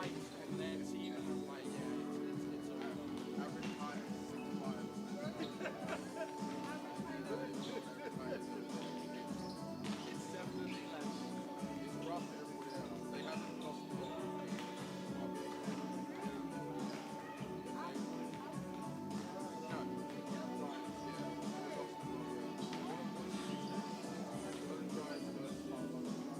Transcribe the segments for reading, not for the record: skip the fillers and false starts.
and then it's even like it's Average height is 6'5". it's definitely less. It's rough everywhere. They haven't lost the no. Right, yeah. What did you say? Low drive versus high drive.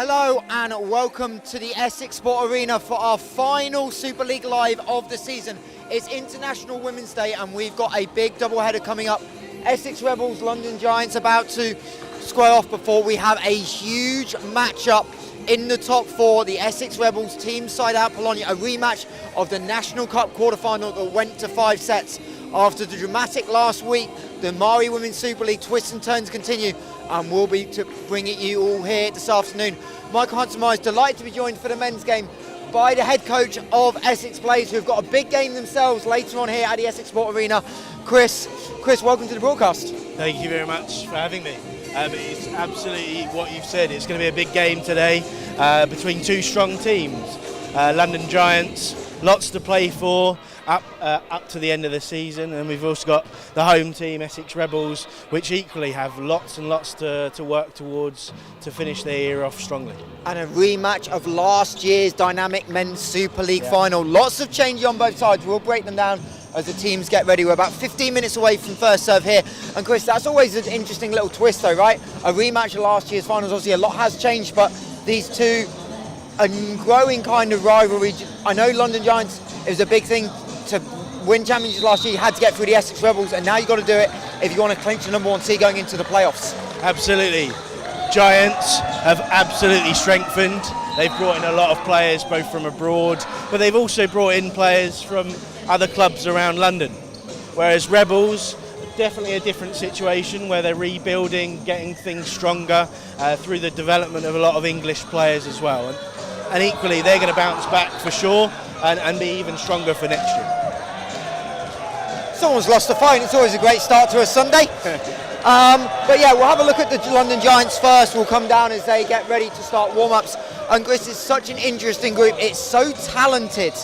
Hello and welcome to the Essex Sport Arena for our final Super League Live of the season. It's International Women's Day and we've got a big doubleheader coming up. Essex Rebels, London Giants about to square off before we have a huge matchup in the top four. The Essex Rebels team side out Bologna, a rematch of the National Cup quarter-final that went to 5 sets. After the dramatic last week, the Mari Women's Super League twists and turns continue, and we'll be to bring it you all here this afternoon. Michael Huntsmeyer is delighted to be joined for the men's game by the head coach of Essex Blaze, who've got a big game themselves later on here at the Essex Sport Arena. Chris, welcome to the broadcast. Thank you very much for having me. It's absolutely what you've said. It's going to be a big game today between two strong teams. London Giants, lots to play for up to the end of the season, and we've also got the home team, Essex Rebels, which equally have lots and lots to work towards to finish their year off strongly. And a rematch of last year's Dynamik Men's Super League final. Lots of change on both sides. We'll break them down as the teams get ready. We're about 15 minutes away from first serve here. And Chris, that's always an interesting little twist though, right? A rematch of last year's finals. Obviously a lot has changed, but these two, a growing kind of rivalry. I know London Giants, it was a big thing to win championships last year. You had to get through the Essex Rebels, and now you've got to do it if you want to clinch the number 1 seed going into the playoffs. Absolutely. Giants have absolutely strengthened. They've brought in a lot of players, both from abroad, but they've also brought in players from other clubs around London. Whereas Rebels, definitely a different situation where they're rebuilding, getting things stronger through the development of a lot of English players as well. And equally, they're going to bounce back for sure and be even stronger for next year. Someone's lost the phone. It's always a great start to a Sunday. But yeah, we'll have a look at the London Giants first. We'll come down as they get ready to start warm-ups. And Chris, is such an interesting group. It's so talented,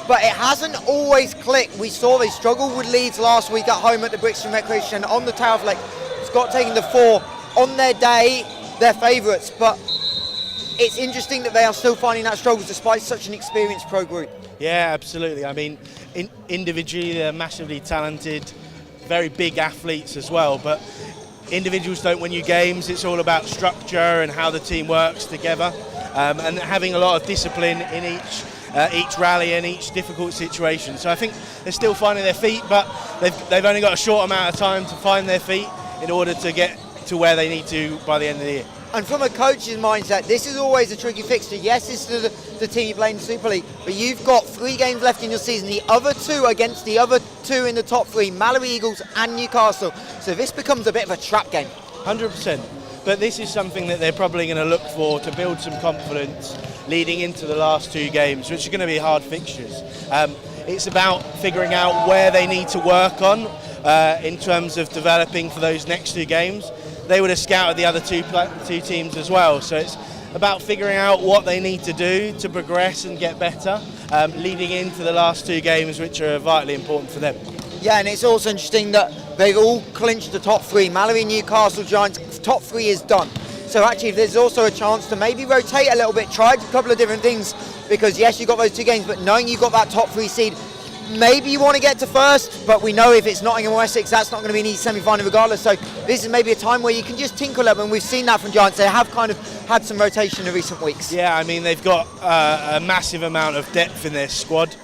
but it hasn't always clicked. We saw they struggled with Leeds last week at home at the Brixton Recreation on the Tower Fleck. Scott taking the 4 on their day, their favourites, but it's interesting that they are still finding that struggle despite such an experienced pro group. Yeah, absolutely. I mean, individually they're massively talented, very big athletes as well, but individuals don't win you games. It's all about structure and how the team works together, and having a lot of discipline in each rally and each difficult situation. So I think they're still finding their feet, but they've only got a short amount of time to find their feet in order to get to where they need to by the end of the year. And from a coach's mindset, this is always a tricky fixture. Yes, it's the team you play in the Super League, but you've got 3 games left in your season. The other 2 against the other 2 in the top 3, Mallory Eagles and Newcastle. So this becomes a bit of a trap game. 100%. But this is something that they're probably going to look for to build some confidence leading into the last 2 games, which are going to be hard fixtures. It's about figuring out where they need to work on in terms of developing for those next 2 games. They would have scouted the other two teams as well, so it's about figuring out what they need to do to progress and get better leading into the last 2 games, which are vitally important for them. Yeah, and it's also interesting that they've all clinched the top 3. Mallory, Newcastle, Giants, top 3 is done. So actually there's also a chance to maybe rotate a little bit, try a couple of different things, because yes, you got those 2 games, but knowing you got that top 3 seed, maybe you want to get to first, but we know if it's Nottingham or Essex, that's not going to be an easy semi-final regardless. So this is maybe a time where you can just tinker a little, and we've seen that from Giants. They have kind of had some rotation in recent weeks. Yeah, I mean, they've got a massive amount of depth in their squad,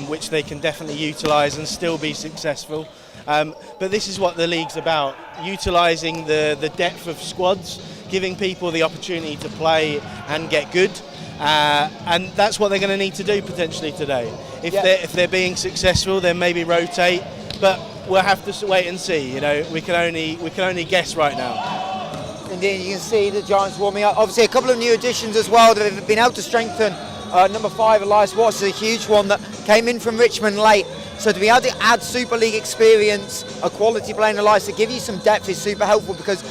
which they can definitely utilise and still be successful. But this is what the league's about, utilising the depth of squads, giving people the opportunity to play and get good. And that's what they're going to need to do potentially today. If they're being successful, then maybe rotate. But we'll have to wait and see. You know, we can only guess right now. Indeed, you can see the Giants warming up. Obviously, a couple of new additions as well that have been able to strengthen. Number 5, Elias Watts, is a huge one that came in from Richmond late. So to be able to add Super League experience, a quality player in Elias to give you some depth is super helpful, because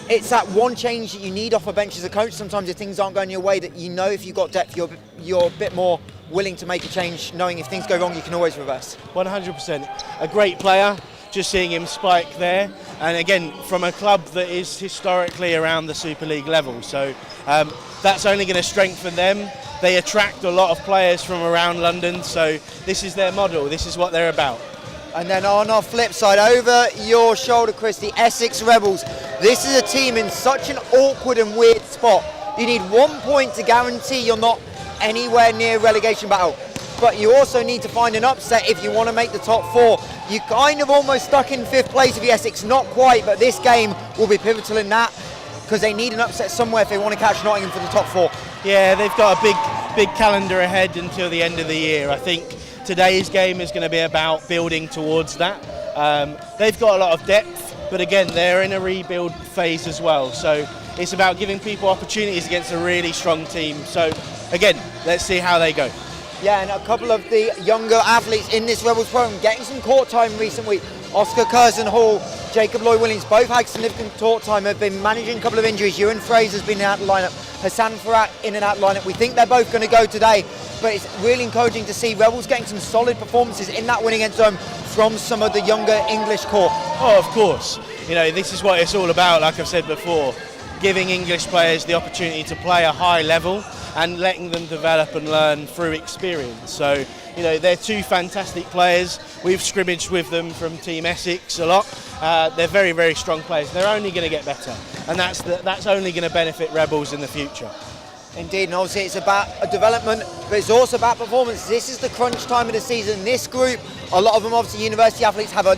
it's that one change that you need off a bench as a coach. Sometimes if things aren't going your way, that you know if you've got depth, you're a bit more willing to make a change, knowing if things go wrong, you can always reverse. 100%. A great player, just seeing him spike there. And again, from a club that is historically around the Super League level. So that's only going to strengthen them. They attract a lot of players from around London. So this is their model. This is what they're about. And then on our flip side, over your shoulder, Chris, the Essex Rebels. This is a team in such an awkward and weird spot. You need 1 point to guarantee you're not anywhere near relegation battle. But you also need to find an upset if you want to make the top 4. You kind of almost stuck in 5th place with Essex, not quite, but this game will be pivotal in that because they need an upset somewhere if they want to catch Nottingham for the top 4. Yeah, they've got a big calendar ahead until the end of the year. I think today's game is going to be about building towards that. They've got a lot of depth, but again, they're in a rebuild phase as well. So it's about giving people opportunities against a really strong team. So again, let's see how they go. Yeah, and a couple of the younger athletes in this Rebels program getting some court time recent week. Oscar Curzon Hall, Jacob Lloyd-Williams, both had significant court time, have been managing a couple of injuries. Ewan Fraser's been out of the lineup, Hassan Farhat in and out of the lineup. We think they're both going to go today, but it's really encouraging to see Rebels getting some solid performances in that winning end zone from some of the younger English core. Oh, of course. You know, this is what it's all about, like I've said before, giving English players the opportunity to play a high level and letting them develop and learn through experience. So, you know, they're two fantastic players. We've scrimmaged with them from Team Essex a lot. They're very, very strong players. They're only going to get better, and that's only going to benefit Rebels in the future. Indeed, and obviously it's about a development, but it's also about performance. This is the crunch time of the season. This group, a lot of them obviously university athletes, have a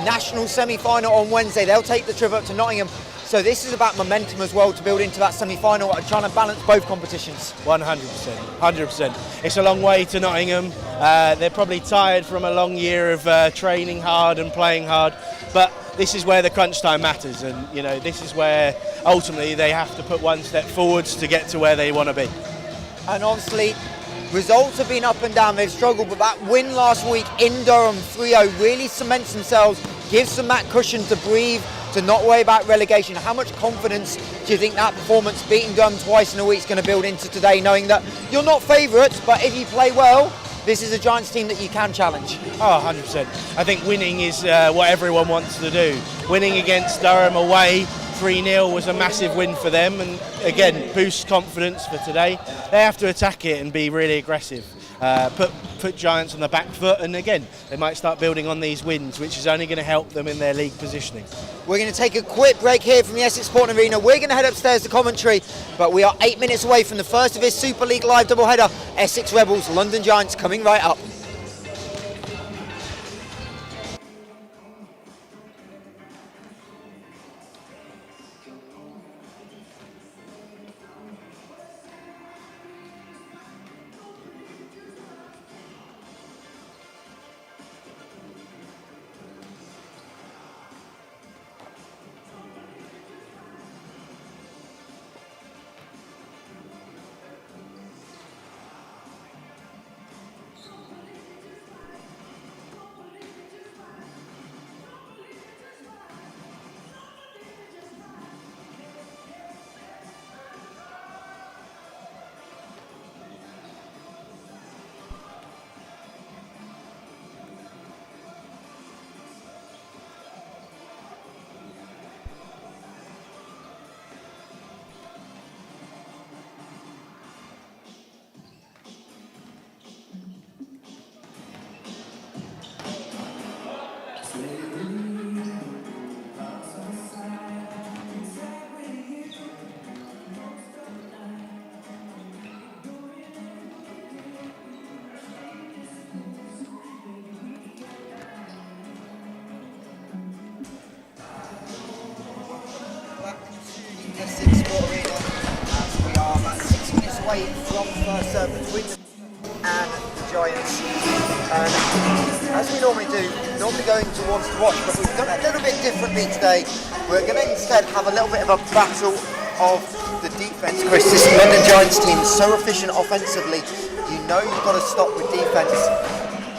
national semi-final on Wednesday. They'll take the trip up to Nottingham. So this is about momentum as well to build into that semi-final, trying to balance both competitions. 100%. It's a long way to Nottingham. They're probably tired from a long year of training hard and playing hard, but this is where the crunch time matters, and you know, this is where ultimately they have to put one step forwards to get to where they want to be. And obviously, results have been up and down. They've struggled, but that win last week in Durham 3-0 really cements themselves, gives them that cushion to breathe, to not worry about relegation. How much confidence do you think that performance, beating Durham twice in a week, is going to build into today, knowing that you're not favourites, but if you play well, this is a Giants team that you can challenge? Oh, 100%. I think winning is what everyone wants to do. Winning against Durham away 3-0 was a massive win for them, and again, boosts confidence for today. They have to attack it and be really aggressive. Put Giants on the back foot, and again, they might start building on these wins, which is only going to help them in their league positioning. We're going to take a quick break here from the Essex Sport Arena. We're going to head upstairs to commentary, but we are 8 minutes away from the first of this Super League Live doubleheader. Essex Rebels, London Giants coming right up. Essex Sport Arena, as we are about 6 minutes away from first serve between the and the Giants. And as we normally do, normally going towards to watch, but we've done it a little bit differently today. We're going to instead have a little bit of a battle of the defence. Chris, this London Giants team is so efficient offensively, you know you've got to stop with defence.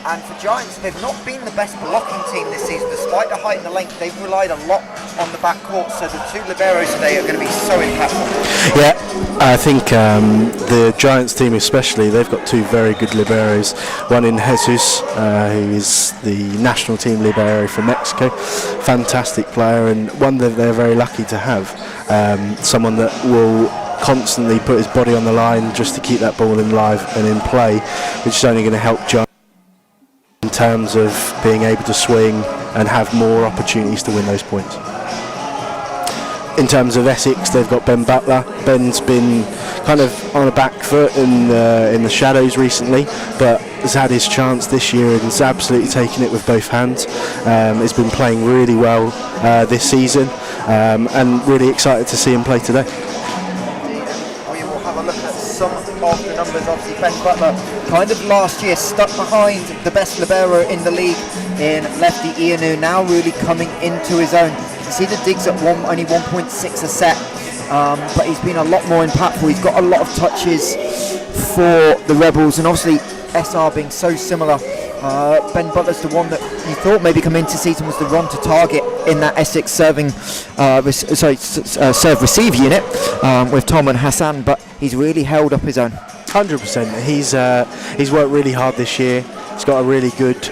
And for Giants, they've not been the best blocking team this season. Despite the height and the length, they've relied a lot on the back court. So the two liberos today are going to be so impactful. Yeah, I think the Giants team especially, they've got two very good liberos. One in Jesus, who is the national team libero from Mexico. Fantastic player, and one that they're very lucky to have. Someone that will constantly put his body on the line just to keep that ball in live and in play, which is only going to help Giants in terms of being able to swing and have more opportunities to win those points. in terms of Essex, they've got Ben Butler. Ben's been kind of on a back foot in the shadows recently, but has had his chance this year and has absolutely taken it with both hands. He's been playing really well this season, and really excited to see him play today. We will have a look at some of the numbers. Obviously, Ben Butler, kind of last year, stuck behind the best libero in the league in lefty Ianu, now really coming into his own. You see the digs at only 1.6 a set, but he's been a lot more impactful. He's got a lot of touches for the Rebels, and obviously SR being so similar, Ben Butler's the one that you thought maybe coming into season was the run to target in that Essex serve-receive unit with Tom and Hassan, but he's really held up his own. 100%. He's worked really hard this year. He's got a really good,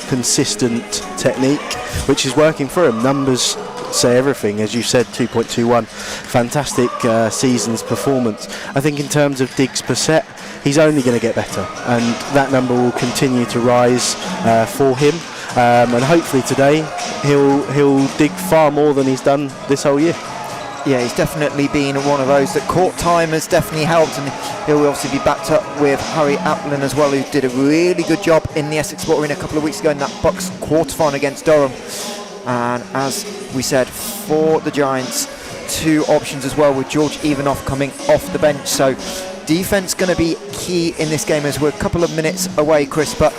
consistent technique, which is working for him. Numbers say everything, as you said, 2.21, fantastic season's performance. I think in terms of digs per set, he's only going to get better, and that number will continue to rise for him. And hopefully today he'll dig far more than he's done this whole year. Yeah, he's definitely been one of those that court time has definitely helped, and he'll obviously be backed up with Harry Applin as well, who did a really good job in the Essex Sport Arena a couple of weeks ago in that Bucks quarter-final against Durham. And as we said, for the Giants, two options as well, with George Evanoff coming off the bench. So defense going to be key in this game, as we're a couple of minutes away, Chris. But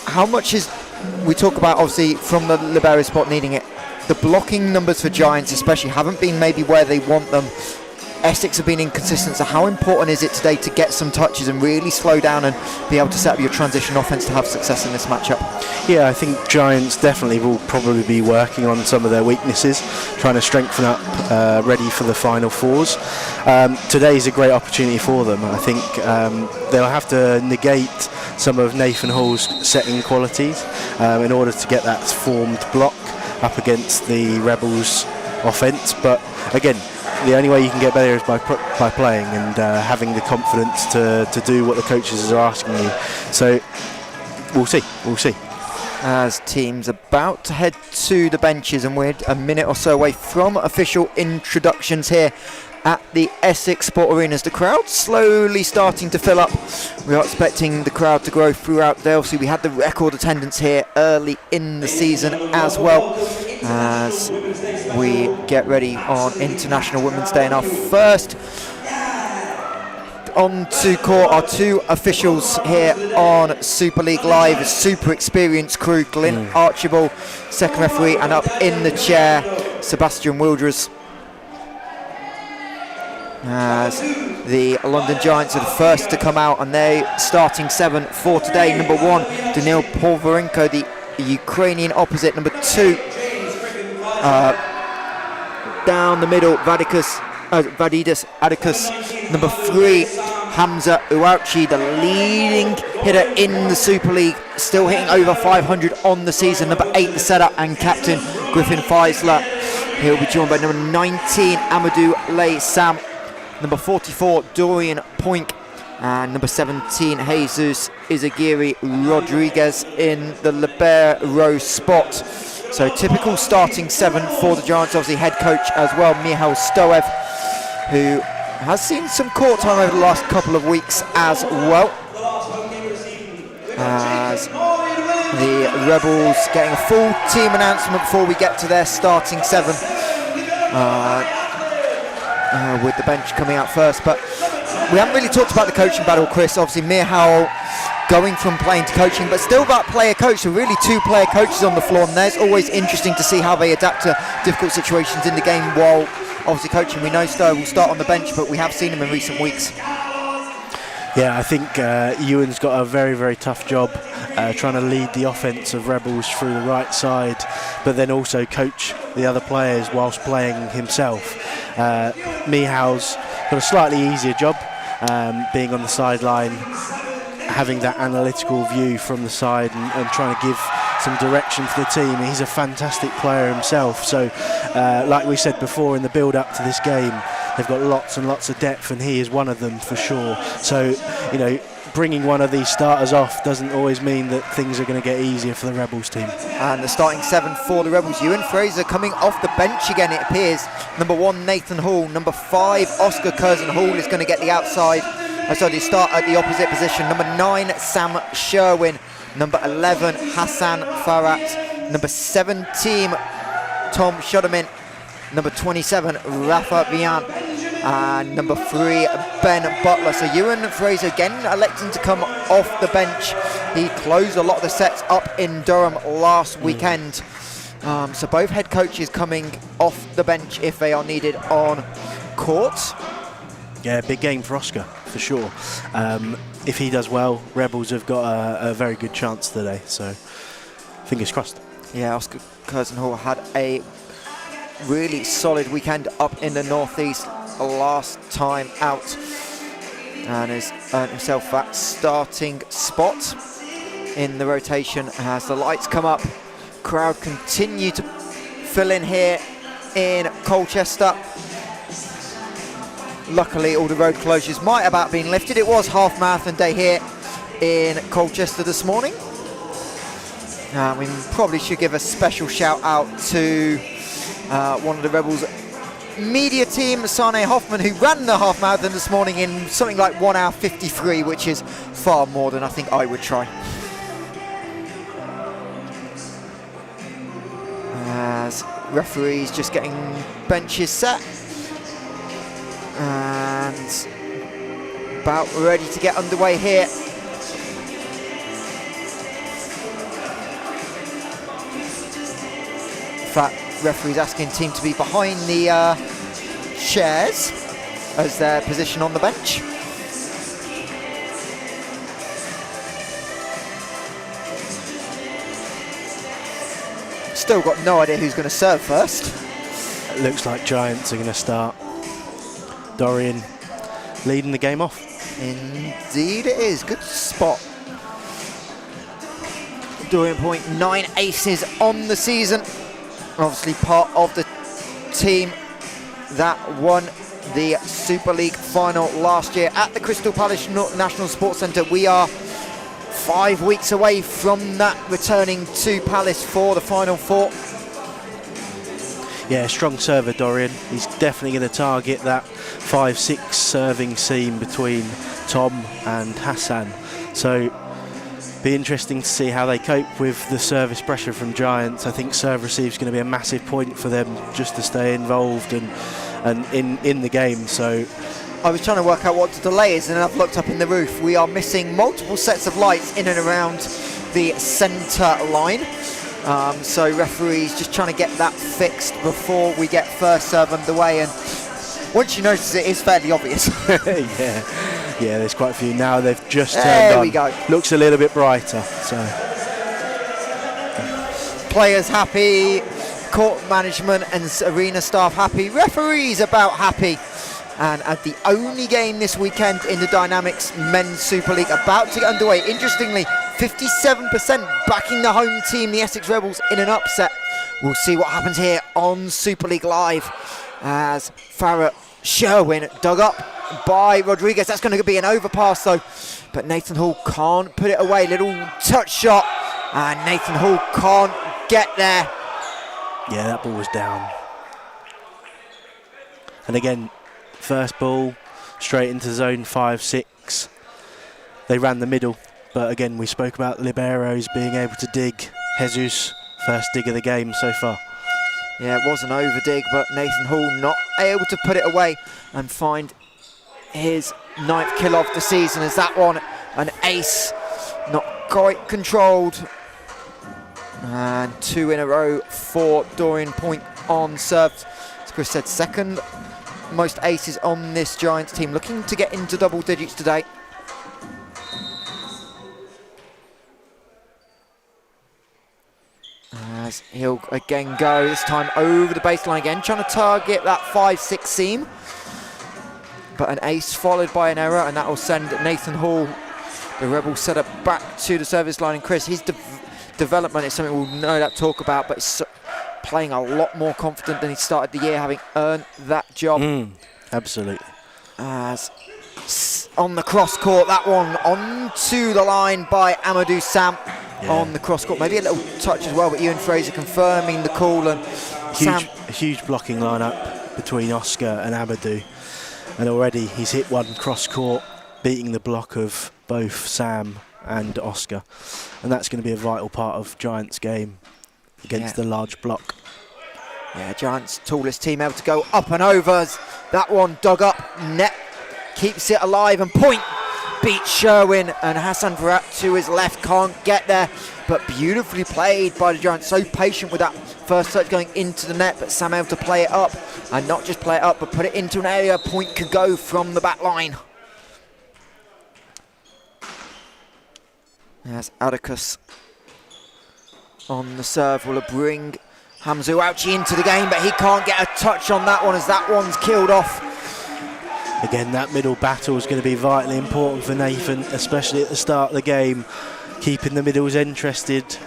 how much is, we talk about obviously from the libero spot needing it, the blocking numbers for Giants especially haven't been maybe where they want them. Essex have been inconsistent, so how important is it today to get some touches and really slow down and be able to set up your transition offense to have success in this matchup? Yeah, I think Giants definitely will probably be working on some of their weaknesses, trying to strengthen up, ready for the Final Fours. Today's a great opportunity for them. I think they'll have to negate some of Nathan Hall's setting qualities in order to get that formed block up against the Rebels offence. But again, the only way you can get better is by playing and having the confidence to do what the coaches are asking you. So we'll see. As teams about to head to the benches, and we're a minute or so away from official introductions here at the Essex Sport Arenas. The crowd slowly starting to fill up. We are expecting the crowd to grow throughout the day. Obviously, we had the record attendance here early in the season as well, as we get ready on International Women's Day. And our first on to court are two officials here on Super League Live, a super experienced crew. Glyn Archibald, second referee, and up in the chair, Sebastian Wilders. As the London Giants are the first to come out, and they starting 7 for today. Number 1, Danil Polvarenko, the Ukrainian opposite. Number 2, down the middle, Vadidis Adikus. Number 3, Hamza Uauchi, the leading hitter in the Super League, still hitting over 500 on the season. Number 8, the setter and captain, Griffin Feisler. He'll be joined by number 19, Amadou Lay Sam. Number 44, Dorian Poink, and number 17, Jesus Izagiri Rodriguez in the libero spot. So typical starting 7 for the Giants. Obviously head coach as well, Michal Stoev, who has seen some court time over the last couple of weeks as well. As the Rebels getting a full team announcement before we get to their starting 7. With the bench coming out first, but we haven't really talked about the coaching battle, Chris. Obviously Michal going from playing to coaching, but still about player coach, so really 2 player coaches on the floor, and there's always interesting to see how they adapt to difficult situations in the game while obviously coaching. We know Stowe will start on the bench, but we have seen him in recent weeks. Yeah, I think Ewan's got a very, very tough job trying to lead the offence of Rebels through the right side, but then also coach the other players whilst playing himself. Michal's got a slightly easier job, being on the sideline, having that analytical view from the side and trying to give some direction to the team. He's a fantastic player himself, so like we said before in the build-up to this game, they've got lots and lots of depth, and he is one of them for sure. So, you know, bringing one of these starters off doesn't always mean that things are going to get easier for the Rebels team. And the starting 7 for the Rebels, Ewan Fraser coming off the bench again, it appears. Number 1, Nathan Hall. Number 5, Oscar Curzon Hall is going to get the outside. They start at the opposite position. Number 9, Sam Sherwin. Number 11, Hassan Farhat. Number 17, Tom Shuderman. Number 27, Rafa Vian. And number 3, Ben Butler. So Ewan Fraser again electing to come off the bench. He closed a lot of the sets up in Durham last weekend. So both head coaches coming off the bench if they are needed on court. Yeah, big game for Oscar, for sure. If he does well, Rebels have got a very good chance today, so fingers crossed. Yeah, Oscar Curzon Hall had a really solid weekend up in the northeast last time out and has earned himself that starting spot in the rotation as the lights come up. Crowd continue to fill in here in Colchester. Luckily all the road closures might have about been lifted. It was half marathon day here in Colchester this morning. We probably should give a special shout out to one of the Rebels media team, Sane Hoffman, who ran the half marathon this morning in something like 1 hour 53, which is far more than I think I would try. As referees just getting benches set and about ready to get underway here. In fact, referees asking team to be behind the chairs as their position on the bench. Still got no idea who's going to serve first. It looks like Giants are going to start. Dorian leading the game off. Indeed it is. Good spot. Dorian Point, 9 aces on the season. Obviously part of the team that won the Super League final last year at the Crystal Palace National Sports Centre. We are 5 weeks away from that, returning to Palace for the Final Four. Yeah, strong server Dorian. He's definitely going to target that 5-6 serving seam between Tom and Hassan. So be interesting to see how they cope with the service pressure from Giants. I think serve receive is going to be a massive point for them just to stay involved and in the game. So I was trying to work out what the delay is, and I've looked up in the roof. We are missing multiple sets of lights in and around the centre line. So referees just trying to get that fixed before we get first serve underway. And once you notice it, it's fairly obvious. Yeah, there's quite a few now. They've just turned on. There we go. Looks a little bit brighter. So players happy, court management and arena staff happy, referees about happy. And at the only game this weekend in the Dynamics Men's Super League about to get underway. Interestingly, 57% backing the home team, the Essex Rebels, in an upset. We'll see what happens here on Super League Live as Farrah Sherwin dug up by Rodriguez. That's going to be an overpass though, but Nathan Hall can't put it away. Little touch shot and Nathan Hall can't get there. Yeah, that ball was down. And again, first ball straight into zone 5-6. They ran the middle, but again we spoke about liberos being able to dig. Jesus, first dig of the game so far. Yeah, it was an over dig, but Nathan Hall not able to put it away and find his 9th kill of the season. As that one an ace, not quite controlled, and 2 in a row for Dorian Point on serve. As Chris said, second most aces on this Giants team, looking to get into double digits today. As he'll again go, this time over the baseline again, trying to target that 5-6 seam. But an ace followed by an error, and that will send Nathan Hall, the Rebel setter, back to the service line. And Chris, his development is something we'll no doubt talk about, but it's playing a lot more confident than he started the year, having earned that job. Absolutely. As on the cross court. That one onto the line by Amadou Sam on the cross court. Maybe a little touch as well, but Ewan Fraser confirming the call. And Huge blocking lineup between Oscar and Amadou. And already he's hit one cross court, beating the block of both Sam and Oscar. And that's going to be a vital part of Giants' game against the large block. Yeah, Giants' tallest team able to go up and overs. That one dug up, net keeps it alive, and point beats Sherwin, and Hassan Verrat to his left can't get there, but beautifully played by the Giants. So patient with that first touch going into the net, but Sam able to play it up, and not just play it up, but put it into an area point could go from the back line. As Atticus on the serve will bring Hamza Ouchi into the game, but he can't get a touch on that one as that one's killed off. Again, that middle battle is going to be vitally important for Nathan, especially at the start of the game, keeping the middles interested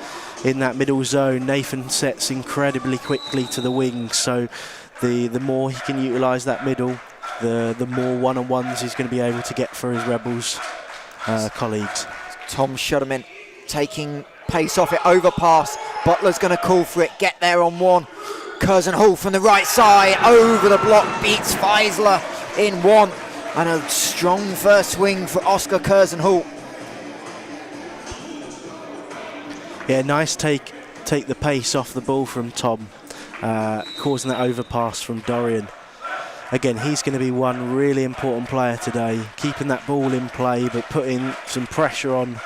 in that middle zone. Nathan sets incredibly quickly to the wings, so the more he can utilise that middle, the more one-on-ones he's going to be able to get for his Rebels colleagues. Tom Shudderman taking pace off it, overpass. Butler's going to call for it, get there on one. Curzon Hall from the right side, over the block, beats Feisler in one. And a strong first swing for Oscar Curzon Hall. Yeah, nice take the pace off the ball from Tom, causing that overpass from Dorian. Again, he's going to be one really important player today, keeping that ball in play but putting some pressure on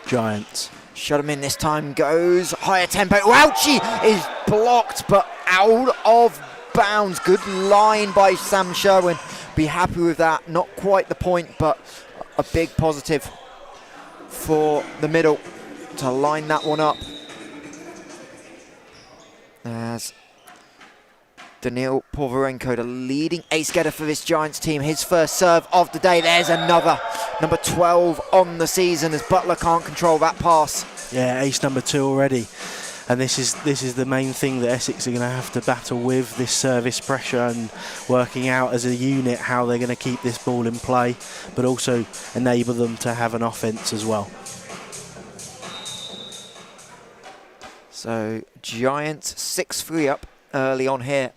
Giants. Shudderman this time goes higher tempo. Ouchie is blocked but out of bounds. Good line by Sam Sherwin. Be happy with that. Not quite the point, but a big positive for the middle to line that one up. As Daniil Povorenko, the leading ace getter for this Giants team, his first serve of the day. There's another, number 12 on the season, as Butler can't control that pass. Yeah, ace number 2 already. And this is the main thing that Essex are going to have to battle with, this service pressure and working out as a unit how they're going to keep this ball in play, but also enable them to have an offence as well. So Giants 6-3 up early on here.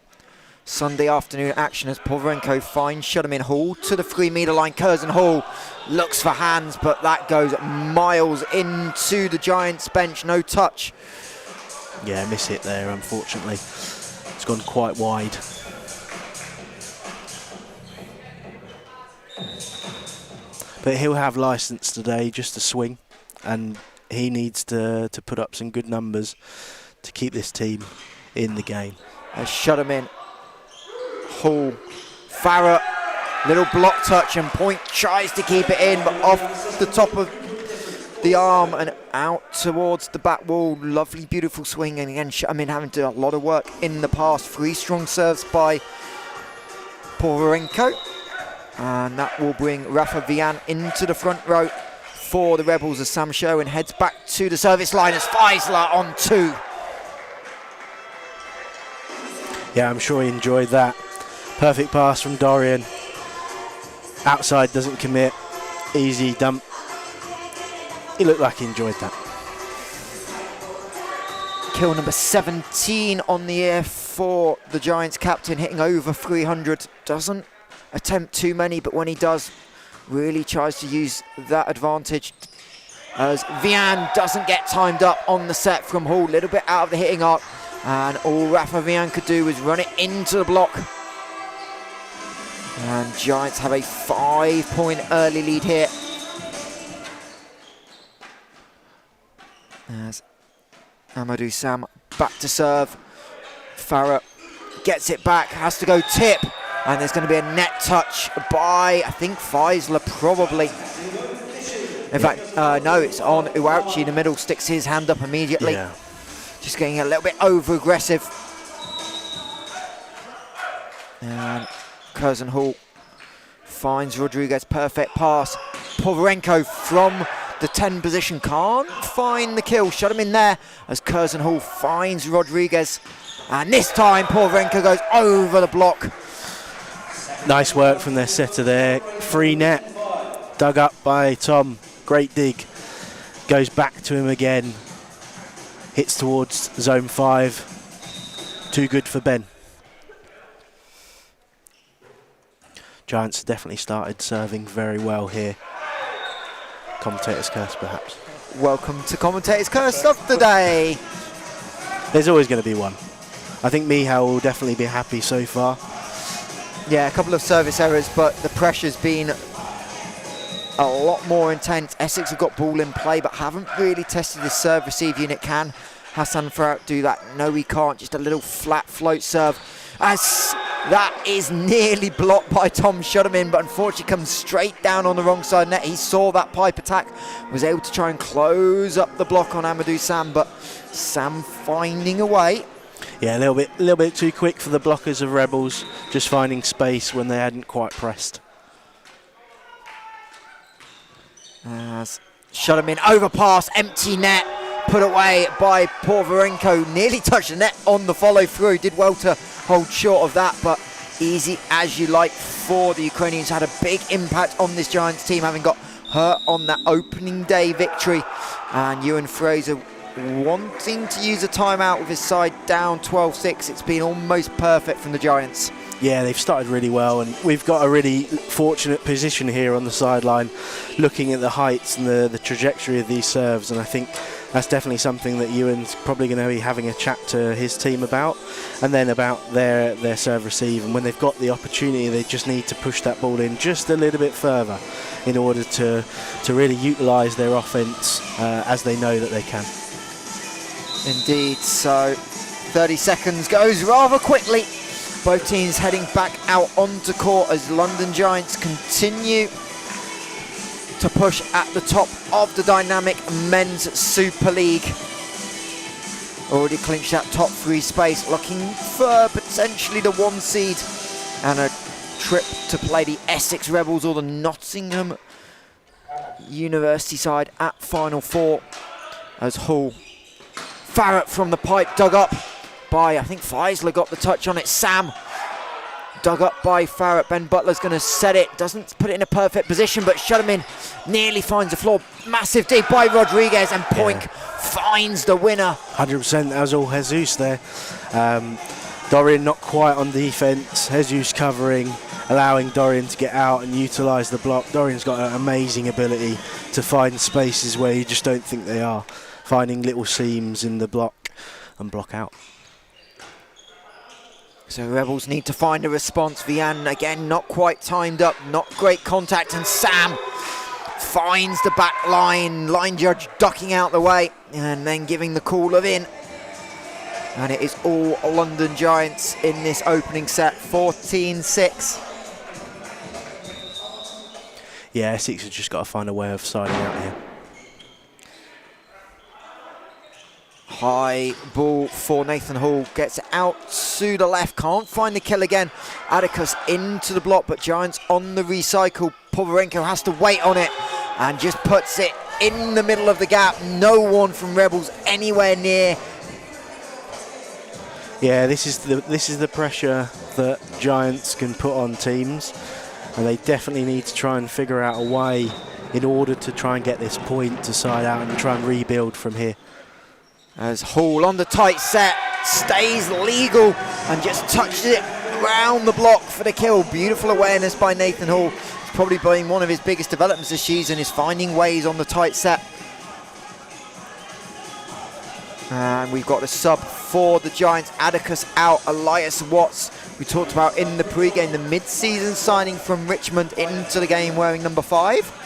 Sunday afternoon action as Povorenko finds Shudderman. Hall to the 3-metre line. Curzon Hall looks for hands, but that goes miles into the Giants bench. No touch. Yeah, miss hit there, unfortunately. It's gone quite wide. But he'll have licence today just to swing, and he needs to put up some good numbers to keep this team in the game. As Shudderman, Hall, Farrah, little block touch, and Point tries to keep it in, but off the top of the arm and out towards the back wall. Lovely, beautiful swing, and again, Shudderman having to do a lot of work in the past. 3 strong serves by Povorenko, and that will bring Rafa Vian into the front row for the Rebels as Sam Sherwin heads back to the service line as Feisler on 2. Yeah, I'm sure he enjoyed that. Perfect pass from Dorian. Outside, doesn't commit. Easy dump. He looked like he enjoyed that. Kill number 17 on the year for the Giants captain, hitting over 300. Doesn't attempt too many, but when he does, really tries to use that advantage. As Vian doesn't get timed up on the set from Hall, little bit out of the hitting arc, and all Rafa Vian could do was run it into the block. And Giants have a 5-point early lead here. As Amadou Sam back to serve. Farrah gets it back, has to go tip, and there's going to be a net touch by, I think, Feisler probably. In fact, no, it's on Uauchi in the middle, sticks his hand up immediately. Yeah. Just getting a little bit over-aggressive. And Curzon Hall finds Rodriguez, perfect pass. Povorenko from the 10 position can't find the kill. Shut him in there as Curzon Hall finds Rodriguez. And this time Povorenko goes over the block. Nice work from their setter there. Free net. Dug up by Tom. Great dig. Goes back to him again. Hits towards zone 5. Too good for Ben. Giants definitely started serving very well here. Commentator's curse, perhaps. Welcome to Commentator's Curse of the Day. There's always going to be one. I think Mihal will definitely be happy so far. Yeah, a couple of service errors, but the pressure's been a lot more intense. Essex have got ball in play, but haven't really tested the serve receive unit. Can Hassan Farhat do that? No, he can't. Just a little flat float serve. As that is nearly blocked by Tom Shudderman, but unfortunately comes straight down on the wrong side net. He saw that pipe attack, was able to try and close up the block on Amadou Sam, but Sam finding a way. Yeah, a little bit too quick for the blockers of Rebels, just finding space when they hadn't quite pressed. As Shudderman overpass, empty net, put away by Porvarenko. Nearly touched the net on the follow through. Did well to hold short of that, but easy as you like for the Ukrainians. Had a big impact on this Giants team, having got hurt on that opening day victory. And Ewan Fraser wanting to use a timeout with his side down 12-6. It's been almost perfect from the Giants. Yeah, they've started really well, and we've got a really fortunate position here on the sideline, looking at the heights and the trajectory of these serves, and I think that's definitely something that Ewan's probably going to be having a chat to his team about, and then about their serve receive. And when they've got the opportunity, they just need to push that ball in just a little bit further in order to really utilise their offence as they know that they can. Indeed, so 30 seconds goes rather quickly. Both teams heading back out onto court as London Giants continue to push at the top of the Dynamik Men's Super League. Already clinched that top 3 space, looking for potentially the 1 seed and a trip to play the Essex Rebels or the Nottingham University side at Final 4. As Hall, Farhat from the pipe, dug up by, I think Feisler got the touch on it. Sam dug up by Farhat. Ben Butler's going to set it, doesn't put it in a perfect position, but Shudderman nearly finds the floor. Massive dig by Rodriguez, and Poink finds the winner. 100%, that was all Jesus there. Dorian not quite on defence, Jesus covering, allowing Dorian to get out and utilise the block. Dorian's got an amazing ability to find spaces where you just don't think they are, finding little seams in the block and block out. So Rebels need to find a response. Vian again not quite timed up, not great contact, and Sam finds the back line. Line judge ducking out the way and then giving the call of in. And it is all London Giants in this opening set, 14-6. Yeah, Essex have just got to find a way of siding out here. High ball for Nathan Hall, gets it out to the left, can't find the kill again. Atticus into the block, but Giants on the recycle. Povarenko has to wait on it and just puts it in the middle of the gap. No one from Rebels anywhere near. Yeah, this is the pressure that Giants can put on teams, and they definitely need to try and figure out a way in order to try and get this point to side out and try and rebuild from here. As Hall on the tight set, stays legal and just touches it around the block for the kill. Beautiful awareness by Nathan Hall. It's probably been one of his biggest developments this season, is finding ways on the tight set. And we've got a sub for the Giants. Atticus out, Elias Watts, we talked about in the pre-game, the mid-season signing from Richmond into the game wearing number 5.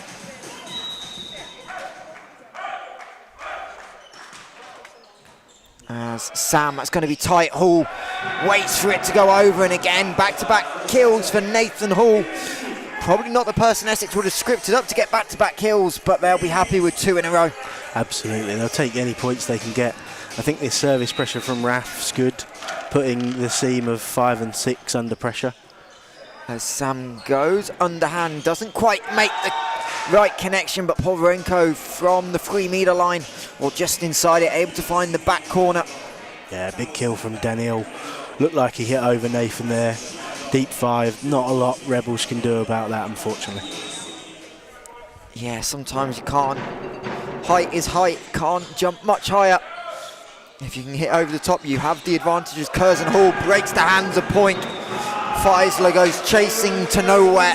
As Sam, that's going to be tight. Hall waits for it to go over, and again back-to-back kills for Nathan Hall. Probably not the person Essex would have scripted up to get back-to-back kills, but they'll be happy with 2 in a row. Absolutely, they'll take any points they can get. I think this service pressure from Raf's good, putting the seam of 5 and 6 under pressure. As Sam goes underhand, doesn't quite make the right connection, but Povarenko from the 3-metre line, or just inside it, able to find the back corner. Yeah, big kill from Daniel. Looked like he hit over Nathan there. Deep 5, not a lot Rebels can do about that, unfortunately. Yeah, sometimes you can't. Height is height, can't jump much higher. If you can hit over the top, you have the advantage as Curzon Hall breaks the hands of Point. Feisler goes chasing to nowhere.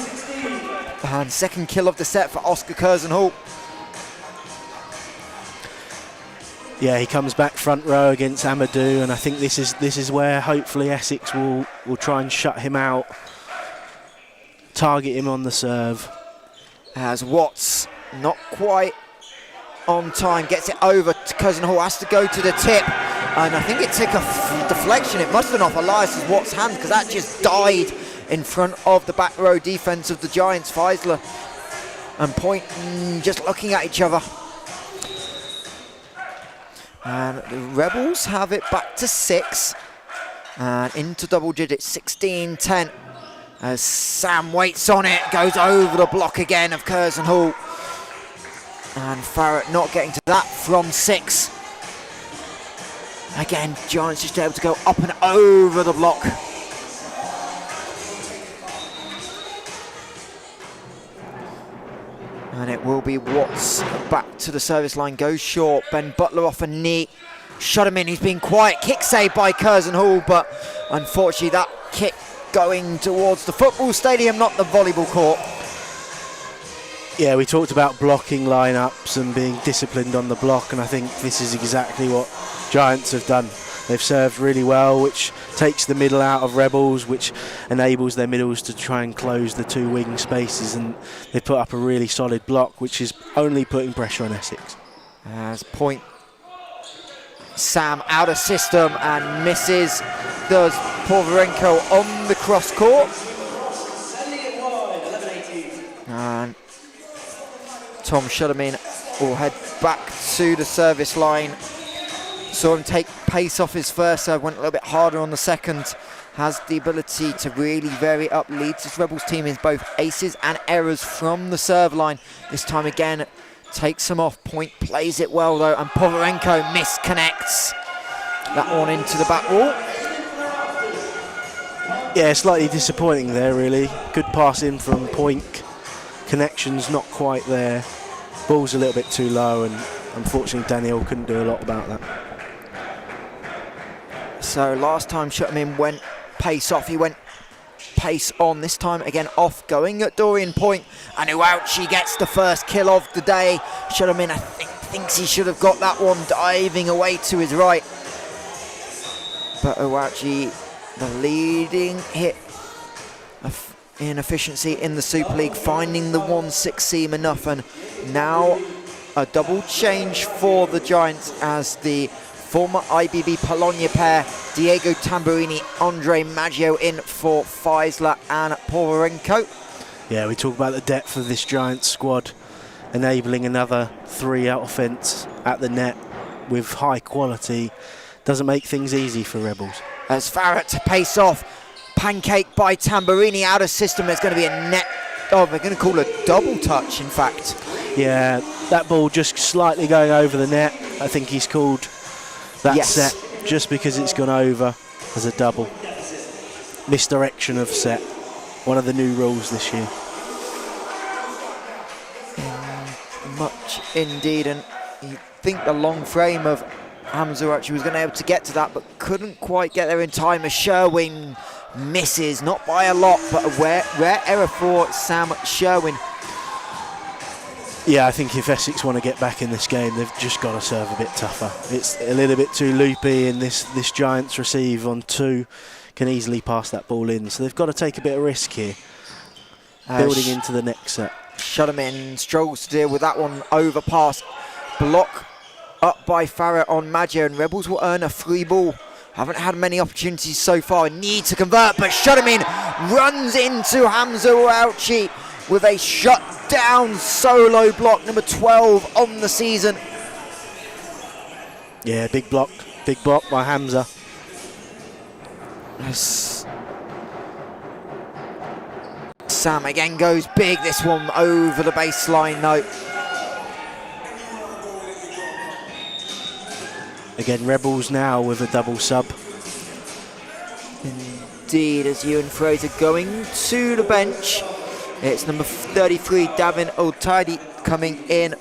And second kill of the set for Oscar Curzon Hall. Yeah, he comes back front row against Amadou, and I think this is where hopefully Essex will try and shut him out, target him on the serve. As Watts, not quite on time, gets it over to Curzon Hall, has to go to the tip, and I think it took a deflection. It must have been off Elias Watts' hand, because that just died in front of the back row defence of the Giants. Feisler and Point just looking at each other. And the Rebels have it back to 6 and into double digits, 16-10. As Sam waits on it, goes over the block again of Curzon Hall. And Farrett not getting to that from 6. Again, Giants just able to go up and over the block. And it will be Watts back to the service line, goes short. Ben Butler off a knee. Shut him in, he's been quiet. Kick saved by Curzon Hall, but unfortunately that kick going towards the football stadium, not the volleyball court. Yeah, we talked about blocking lineups and being disciplined on the block, and I think this is exactly what Giants have done. They've served really well, which takes the middle out of Rebels, which enables their middles to try and close the 2 wing spaces, and they put up a really solid block, which is only putting pressure on Essex. As Point, Sam out of system and misses, does Porvarenko on the cross court. And Tom Shudderman will head back to the service line. Saw him take pace off his first serve, went a little bit harder on the second. Has the ability to really vary up leads. This Rebels team is both aces and errors from the serve line. This time again, takes them off. Point plays it well though, and Povarenko misconnects that one into the back wall. Yeah, slightly disappointing there really. Good pass in from Point. Connection's not quite there. Ball's a little bit too low, and unfortunately Daniel couldn't do a lot about that. So last time Shutterman went pace off, he went pace on. This time again off, going at Dorian Point, and Uauchi gets the first kill of the day. Shutterman, I think, thinks he should have got that one, diving away to his right. But Uauchi, the leading hit in efficiency in the Super League, finding the 1-6 seam enough, and now a double change for the Giants as the former IBB Bologna pair, Diego Tamburini, Andre Maggio in for Feisler and Povarenko. Yeah, we talk about the depth of this Giants squad, enabling another 3 out offence at the net with high quality. Doesn't make things easy for Rebels. As Farrett to pace off, pancake by Tamburini out of system. There's going to be a net, oh, they're going to call a double touch in fact. Yeah, that ball just slightly going over the net. I think he's called that set just because it's gone over as a double. Misdirection of set. One of the new rules this year. Much indeed, and you think the long frame of Hamza actually was going to be able to get to that, but couldn't quite get there in time as Sherwin misses, not by a lot, but a rare error for Sam Sherwin. Yeah, I think if Essex want to get back in this game, they've just got to serve a bit tougher. It's a little bit too loopy, and this Giants receive on 2 can easily pass that ball in. So they've got to take a bit of risk here, building into the next set. Shutterman struggles to deal with that one, overpass. Block up by Farrah on Maggio, and Rebels will earn a free ball. Haven't had many opportunities so far, need to convert, but Shutterman runs into Hamza Uauchi with a shutdown solo block, number 12 on the season. Yeah, big block by Hamza. Yes. Sam again goes big, this one over the baseline though. Again, Rebels now with a double sub. Indeed, as Ewan Fraser going to the bench. It's number 33, Davin Otadi, coming in,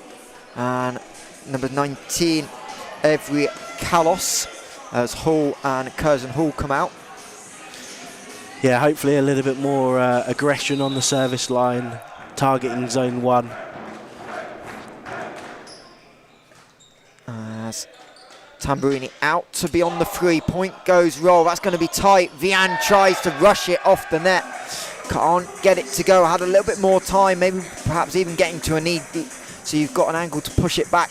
and number 19, Every Kalos, as Hall and Curzon Hall come out. Yeah, hopefully a little bit more aggression on the service line, targeting zone 1. As Tamburini out to be on the 3-point, goes roll, that's going to be tight. Vian tries to rush it off the net, can't get it to go. Had a little bit more time, maybe perhaps even getting to a knee, so you've got an angle to push it back,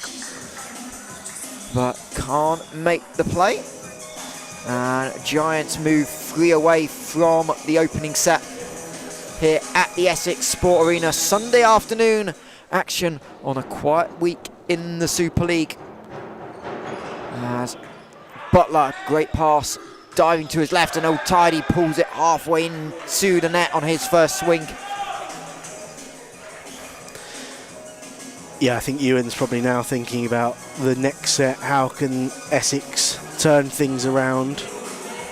but can't make the play. And Giants move 3 away from the opening set here at the Essex Sport Arena. Sunday afternoon action on a quiet week in the Super League. As Butler, great pass, diving to his left, and Old Tidy pulls it halfway into the net on his first swing. Yeah, I think Ewan's probably now thinking about the next set. How can Essex turn things around,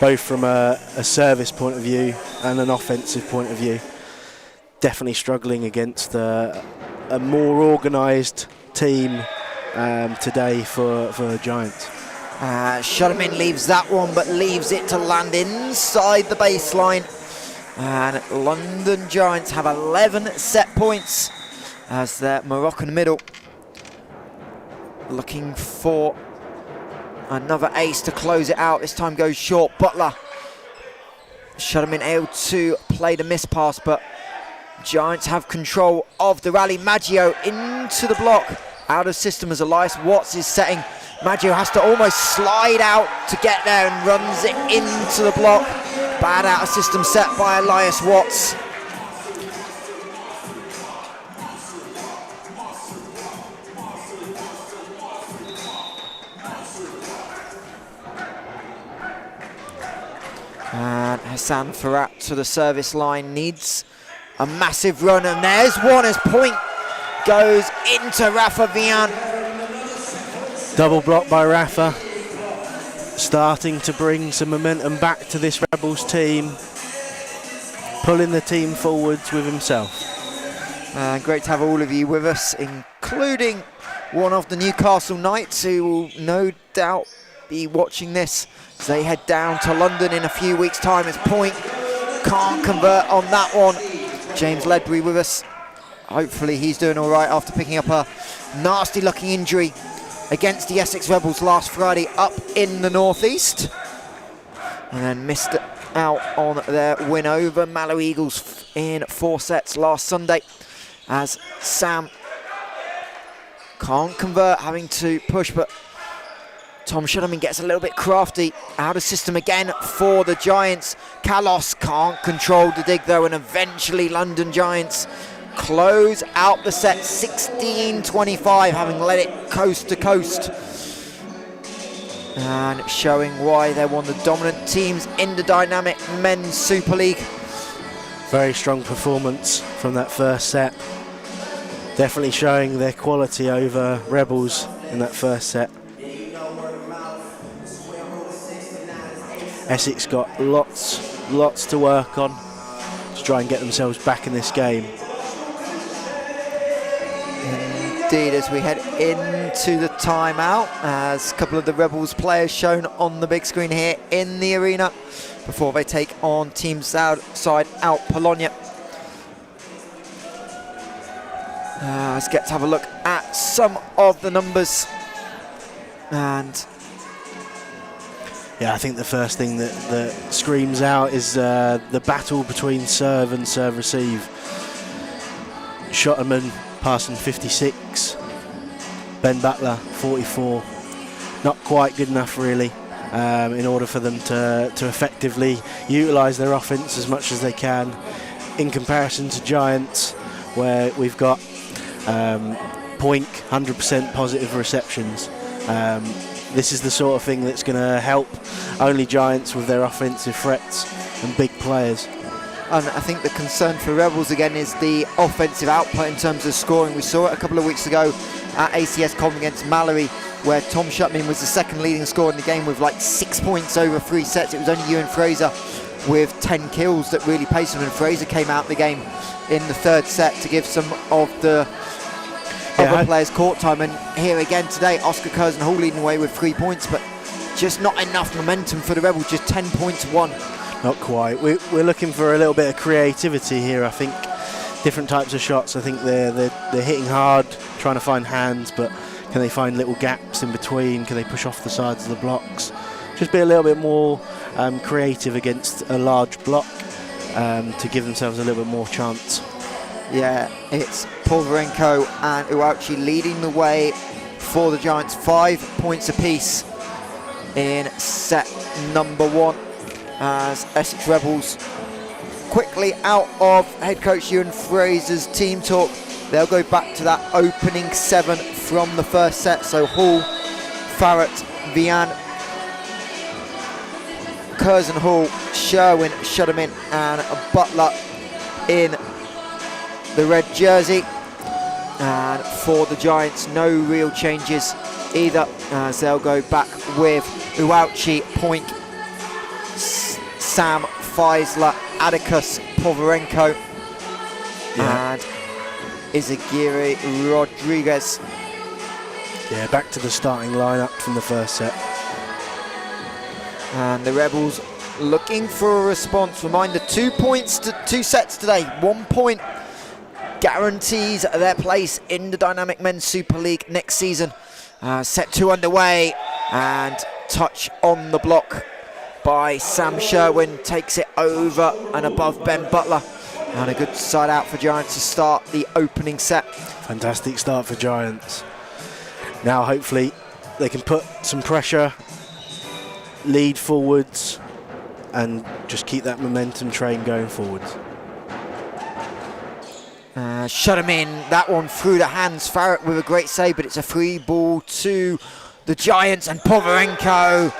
both from a service point of view and an offensive point of view? Definitely struggling against a more organised team today for Giants. Shutterman leaves that one, but leaves it to land inside the baseline. And London Giants have 11 set points as their Moroccan middle looking for another ace to close it out. This time goes short. Butler, Shutterman able to play the miss pass, but Giants have control of the rally. Maggio into the block. Out of system as Elias Watts is setting. Maggio has to almost slide out to get there and runs it into the block. Bad out of system set by Elias Watts. And Hassan Farhat to the service line, needs a massive run, and there's one as point goes into Rafa Vian. Double block by Rafa, starting to bring some momentum back to this Rebels team, pulling the team forwards with himself. Great to have all of you with us, including one of the Newcastle Knights, who will no doubt be watching this as they head down to London in a few weeks' time. As point can't convert on that one. James Ledbury with us. Hopefully he's doing all right after picking up a nasty looking injury against the Essex Rebels last Friday up in the northeast, and then missed out on their win over Mallow Eagles in 4 sets last Sunday, as Sam can't convert, having to push, but Tom Shutterman gets a little bit crafty. Out of system again for the Giants. Kalos can't control the dig though, and eventually London Giants close out the set 16-25, having led it coast to coast, and showing why they're one of the dominant teams in the Dynamik Men's Super League. Very strong performance from that first set, definitely showing their quality over Rebels in that first set. Essex got lots to work on to try and get themselves back in this game. Indeed, as we head into the timeout, as a couple of the Rebels players shown on the big screen here in the arena before they take on Team Southside out Bologna. Let's get to have a look at some of the numbers. And yeah, I think the first thing that screams out is the battle between serve and serve receive. Shotterman passing 56, Ben Butler 44. Not quite good enough really in order for them to effectively utilise their offence as much as they can, in comparison to Giants, where we've got point 100% positive receptions. This is the sort of thing that's going to help only Giants with their offensive threats and big players. And I think the concern for Rebels again is the offensive output in terms of scoring. We saw it a couple of weeks ago at ACS Com against Mallory, where Tom Shutman was the second leading scorer in the game with like 6 points over 3 sets. It was only Ewan Fraser with 10 kills that really paced him, and Fraser came out the game in the 3rd set to give some of the other players court time, and here again today, Oscar Curzon-Hall leading away with 3 points, but just not enough momentum for the Rebels, just 10 points won. Not quite. We're looking for a little bit of creativity here, I think. Different types of shots. I think they're hitting hard, trying to find hands, but can they find little gaps in between? Can they push off the sides of the blocks? Just be a little bit more creative against a large block to give themselves a little bit more chance. Yeah, it's Pulverenko and Uauchi leading the way for the Giants, 5 points apiece in set number 1, as Essex Rebels quickly out of head coach Ewan Fraser's team talk. They'll go back to that opening 7 from the first set. So Hall, Farrett, Vian, Curzon-Hall, Sherwin, Shudderman and Butler in the red jersey. And for the Giants, no real changes either, as they'll go back with Uauchi, Point, Sam, Feisler, Atticus, Pulverenko and Izagiri Rodriguez. Yeah, back to the starting lineup from the first set. And the Rebels looking for a response. Reminder, 2 points to 2 sets today. 1 point guarantees their place in the Dynamik Men's Super League next season. Set 2 underway, and touch on the block by Sam Sherwin takes it over and above Ben Butler. And a good side out for Giants to start the opening set. Fantastic start for Giants. Now hopefully they can put some pressure, lead forwards and just keep that momentum train going forwards. Shut him in, that one through the hands. Farrett with a great save, but it's a free ball to the Giants, and Pulverenko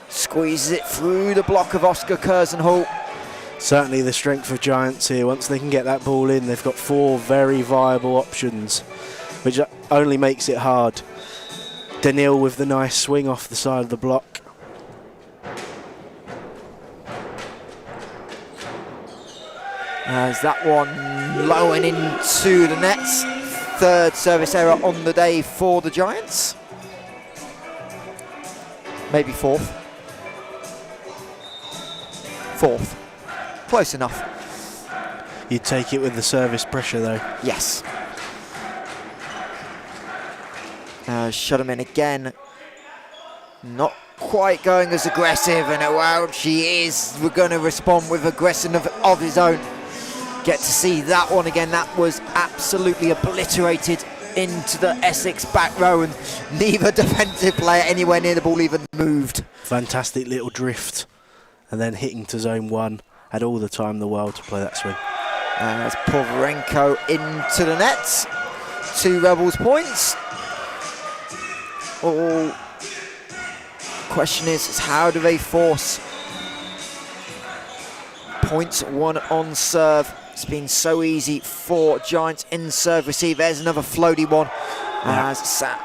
squeezes it through the block of Oscar Curzon-Hall. Certainly the strength of Giants here. Once they can get that ball in, they've got 4 very viable options, which only makes it hard. Daniil with the nice swing off the side of the block. As that one low and into the nets. 3rd service error on the day for the Giants. Maybe 4th. 4th. Close enough. You'd take it with the service pressure though. Yes. Shut him in again. Not quite going as aggressive, and Uauchi is going to respond with aggression of his own. Get to see that one again. That was absolutely obliterated into the Essex back row, and neither defensive player anywhere near the ball even moved. Fantastic little drift, and then hitting to zone 1. Had all the time in the world to play that swing. As Pulverenko into the nets. 2 Rebels points. All question is how do they force points 1 on serve? It's been so easy for Giants in serve receive. There's another floaty one as Sam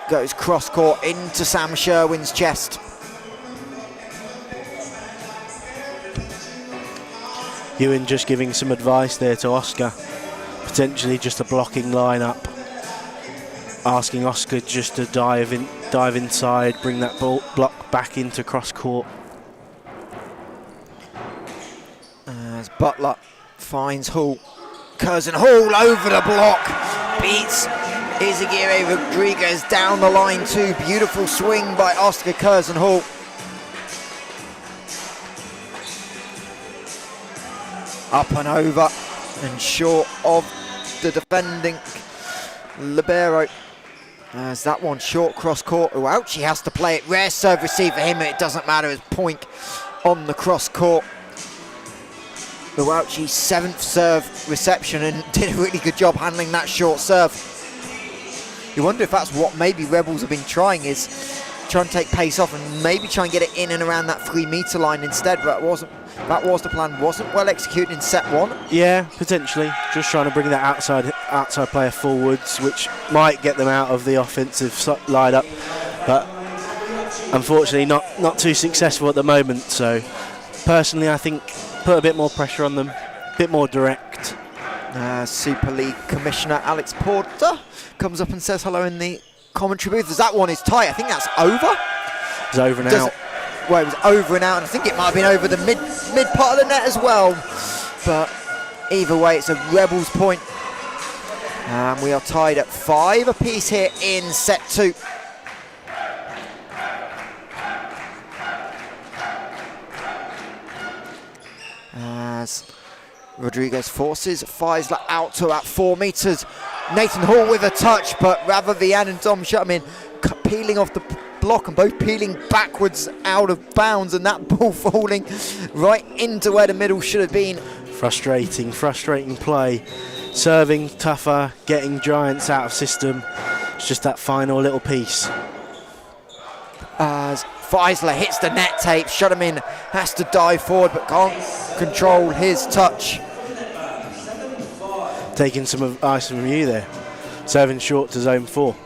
goes cross court into Sam Sherwin's chest. Ewan just giving some advice there to Oscar. Potentially just a blocking lineup. Asking Oscar just to dive inside, bring that block back into cross court. As Butler finds Hall. Curzon-Hall over the block. Beats Izagiri Rodriguez down the line too. Beautiful swing by Oscar Curzon-Hall. Up and over and short of the defending libero. As that one short cross court. Uauchi has to play it. Rare serve receive for him, and it doesn't matter as Point on the cross court. Uauchi's 7th serve reception, and did a really good job handling that short serve. You wonder if that's what maybe Rebels have been trying, is trying to take pace off and maybe try and get it in and around that 3-meter line instead, but that was the plan. Wasn't well executed in set 1. Yeah, potentially. Just trying to bring that outside player forwards, which might get them out of the offensive lineup, but unfortunately not too successful at the moment. So personally, I think put a bit more pressure on them, a bit more direct, Super League Commissioner Alex Porter comes up and says hello in the commentary booth. As that one is tight, I think that's over. It's over and out. Well, it was over and out, and I think it might have been over the mid part of the net as well. But either way, it's a Rebels point. And we are tied at 5 apiece here in set 2. As Rodriguez forces Feisler out to about 4 meters. Nathan Hall with a touch, but rather Vian and Dom Shutterman peeling off the block and both peeling backwards out of bounds, and that ball falling right into where the middle should have been. Frustrating play. Serving tougher, getting Giants out of system. It's just that final little piece. As Feisler hits the net tape, Shutterman has to dive forward but can't control his touch. Taking some ice from you there. Serving short to zone 4.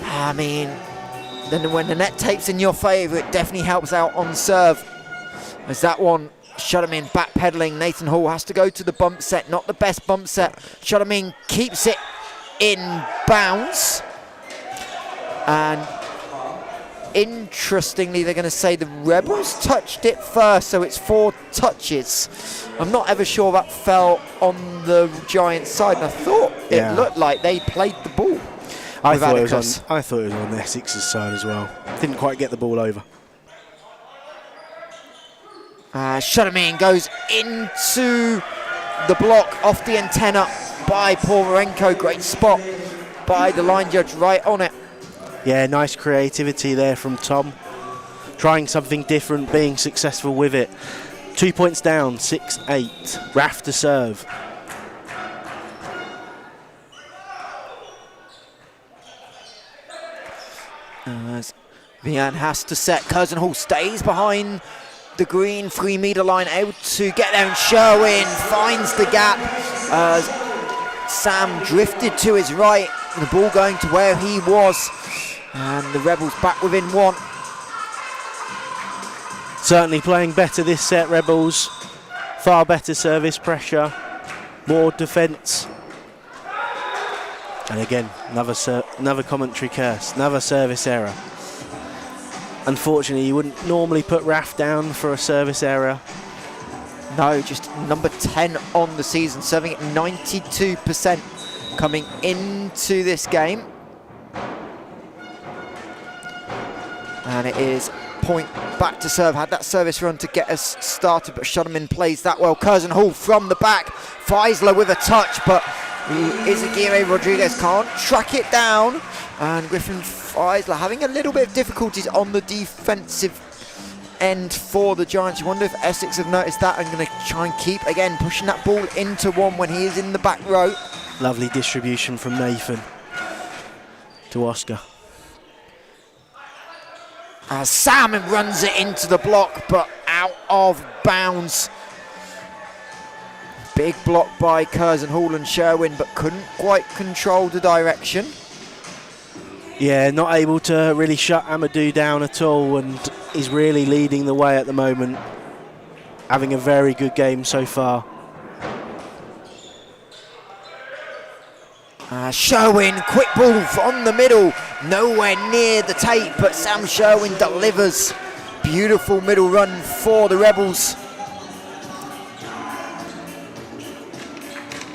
I mean, then when the net tape's in your favour, it definitely helps out on serve. As that one, Shutterman backpedaling. Nathan Hall has to go to the bump set, not the best bump set. Shutterman keeps it in bounds. And interestingly, they're going to say the Rebels touched it first, so it's 4 touches. I'm not ever sure that fell on the Giants side, and I thought it looked like they played the ball. I thought it was on Essex's side as well. Didn't quite get the ball over. Shutterman goes into the block off the antenna by Povarenko. Great spot by the line judge right on it. Yeah, nice creativity there from Tom. Trying something different, being successful with it. 2 points down, 6-8. Raf to serve. Vian has to set. Curzon Hall stays behind the green 3 meter line, able to get there, and Sherwin finds the gap. Sam drifted to his right, the ball going to where he was, and the Rebels back within 1. Certainly playing better this set, Rebels. Far better service pressure, more defence. And again, another commentary curse, another service error. Unfortunately, you wouldn't normally put Raf down for a service error. No, just number 10 on the season, serving at 92% coming into this game. And it is point back to serve. Had that service run to get us started, but Shutterman plays that well. Curzon Hall from the back. Feisler with a touch, but Izagirre Rodriguez can't track it down. And Griffin Feisler having a little bit of difficulties on the defensive end for the Giants. You wonder if Essex have noticed that and going to try and keep, again, pushing that ball into 1 when he is in the back row. Lovely distribution from Nathan to Oscar. As Sam runs it into the block, but out of bounds. Big block by Curzon Hall and Sherwin, but couldn't quite control the direction. Yeah, not able to really shut Amadou down at all, and he's really leading the way at the moment. Having a very good game so far. Sherwin, quick ball from the middle, nowhere near the tape, but Sam Sherwin delivers. Beautiful middle run for the Rebels.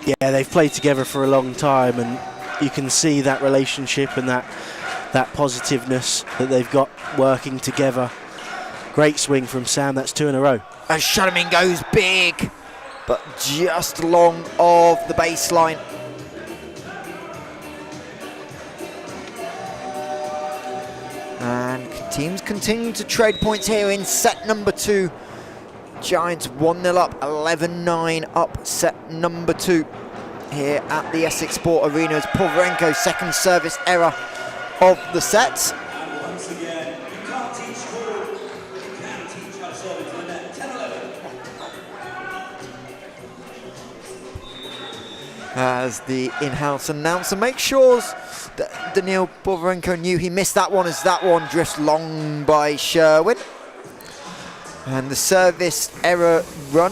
Yeah, they've played together for a long time, and you can see that relationship and that positiveness that they've got working together. Great swing from Sam, that's 2 in a row. As Shutterman goes big, but just long of the baseline. And teams continue to trade points here in set number 2. Giants 1-0 up, 11-9 up set number 2 here at the Essex Sport Arena as Povarenko's second service error of the set. As the in-house announcer makes sure that Daniil Povarenko knew he missed that one, as that one drifts long by Sherwin. And the service error run,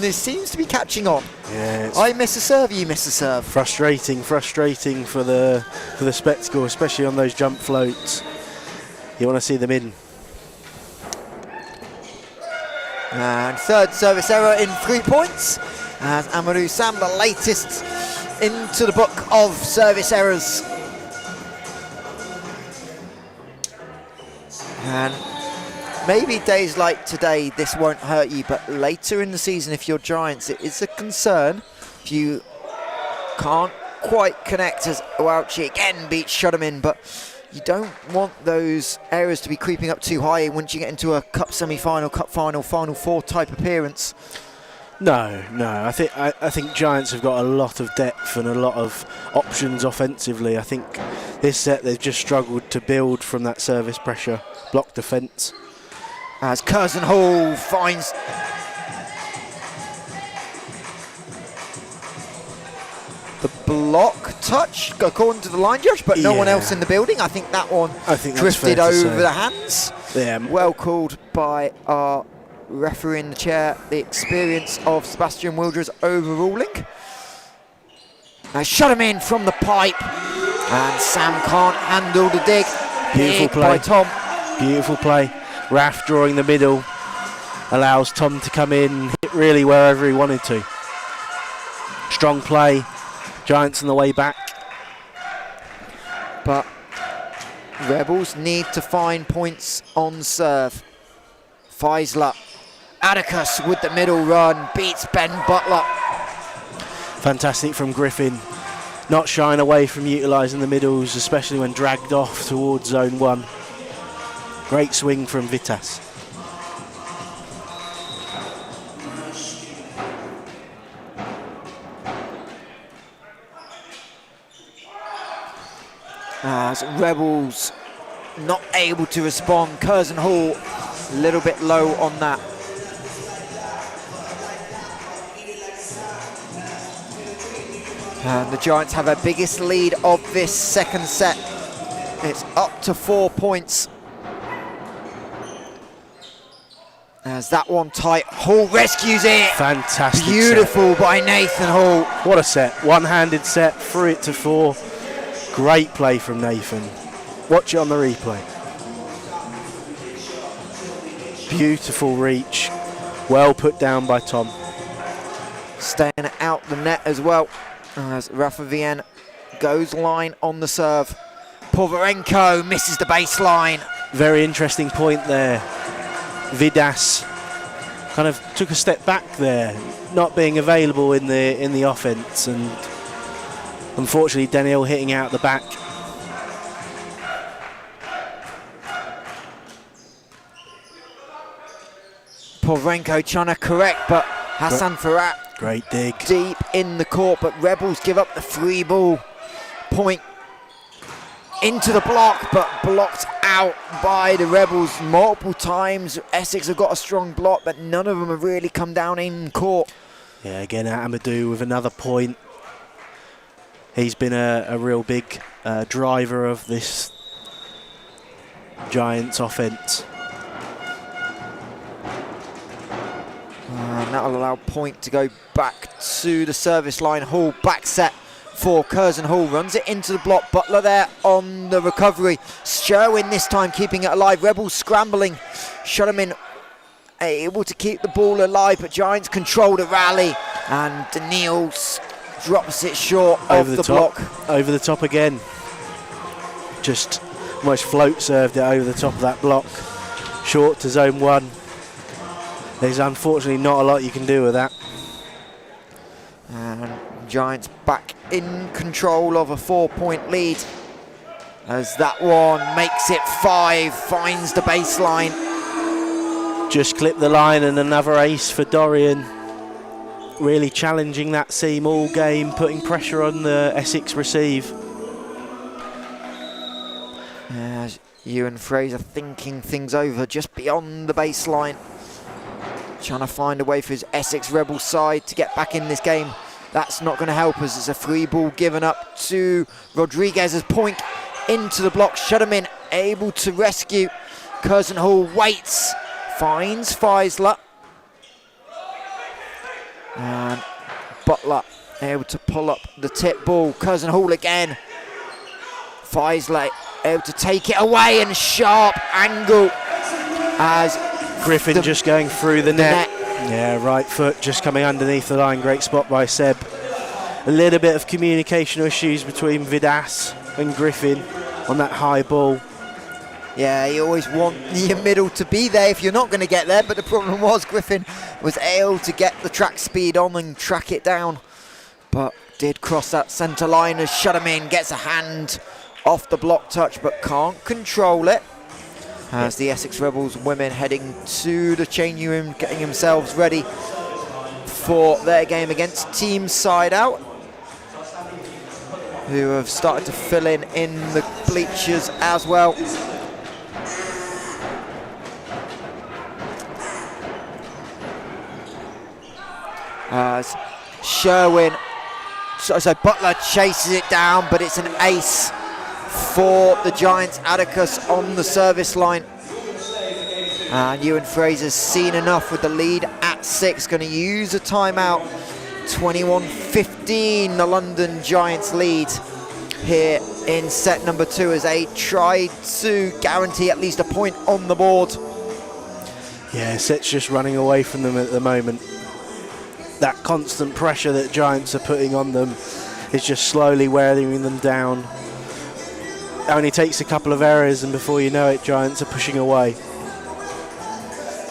this seems to be catching on. Yeah, it's I miss a serve, you miss a serve. frustrating for the spectacle, especially on those jump floats. You want to see them in. And third service error in 3 points, as Amadou Sam, the latest into the book of service errors. And maybe days like today, this won't hurt you, but later in the season, if you're Giants, it is a concern if you can't quite connect, as Ouauchi again beats Shudderman, but you don't want those errors to be creeping up too high once you get into a cup semi-final, cup final, final four type appearance. No. I think Giants have got a lot of depth and a lot of options offensively. I think this set they've just struggled to build from that service pressure, block defence. As Curzon Hall finds the block touch according to the line judge, but no one else in the building. I think that one drifted over the hands. Yeah. Well called by our referee in the chair. The experience of Sebastian Wildrer's overruling. Now shut him in from the pipe, and Sam can't handle the dig. Beautiful Dig play by Tom. Beautiful play. Raf drawing the middle, allows Tom to come in, hit really wherever he wanted to. Strong play. Giants on the way back. But Rebels need to find points on serve. Feisler, Atticus with the middle run, beats Ben Butler. Fantastic from Griffin. Not shying away from utilising the middles, especially when dragged off towards zone 1. Great swing from Vitas. As Rebels not able to respond. Curzon Hall a little bit low on that. And the Giants have their biggest lead of this second set. It's up to 4 points. As that one tight, Hall rescues it. Fantastic. Beautiful set by Nathan Hall. What a set. One-handed set, threw it to 4. Great play from Nathan. Watch it on the replay. Beautiful reach. Well put down by Tom. Staying out the net as well. As Rafa Vienne goes line on the serve. Povarenko misses the baseline. Very interesting point there. Vidas kind of took a step back there, not being available in the offense, and unfortunately Daniel hitting out the back. Povarenko trying to correct, but Hassan Farhat great dig deep in the court, but Rebels give up the free ball point into the block, but blocked out by the Rebels multiple times. Essex have got a strong block, but none of them have really come down in court. Yeah, again Amadou with another point. He's been a real big driver of this Giants offense. And that'll allow point to go back to the service line. Hall back set for Curzon Hall, runs it into the block. Butler there on the recovery. Sherwin this time keeping it alive. Rebels scrambling. Shudderman able to keep the ball alive, but Giants control the rally. And Daniel drops it short of the block. Over the top again. Just almost float served it over the top of that block. Short to zone 1. There's unfortunately not a lot you can do with that. And Giants back in control of a 4-point lead, as that one makes it 5, finds the baseline. Just clipped the line, and another ace for Dorian. Really challenging that seam all game, putting pressure on the Essex receive. As Ewan Fraser thinking things over just beyond the baseline. Trying to find a way for his Essex Rebel side to get back in this game. That's not going to help us. It's a free ball given up to Rodriguez's point into the block. Shudderman able to rescue. Curzon Hall waits, finds Feisler. And Butler able to pull up the tip ball. Curzon Hall again. Faisler able to take it away, and sharp angle as Griffin just going through the net. Yeah, right foot just coming underneath the line. Great spot by Seb. A little bit of communication issues between Vidas and Griffin on that high ball. Yeah, you always want your middle to be there if you're not going to get there, but the problem was Griffin was able to get the track speed on and track it down, but did cross that centre line as Shudderman gets a hand off the block touch but can't control it. As the Essex Rebels women heading to the changing room, getting themselves ready for their game against Team Side Out, who have started to fill in the bleachers as well. As Sherwin, so Butler chases it down, but it's an ace for the Giants. Atticus on the service line. And Ewan Fraser's seen enough with the lead at 6. Going to use a timeout. 21-15, the London Giants lead here in set number 2 as they try to guarantee at least a point on the board. Yeah, set's just running away from them at the moment. That constant pressure that Giants are putting on them is just slowly wearing them down. It only takes a couple of errors and before you know it, Giants are pushing away.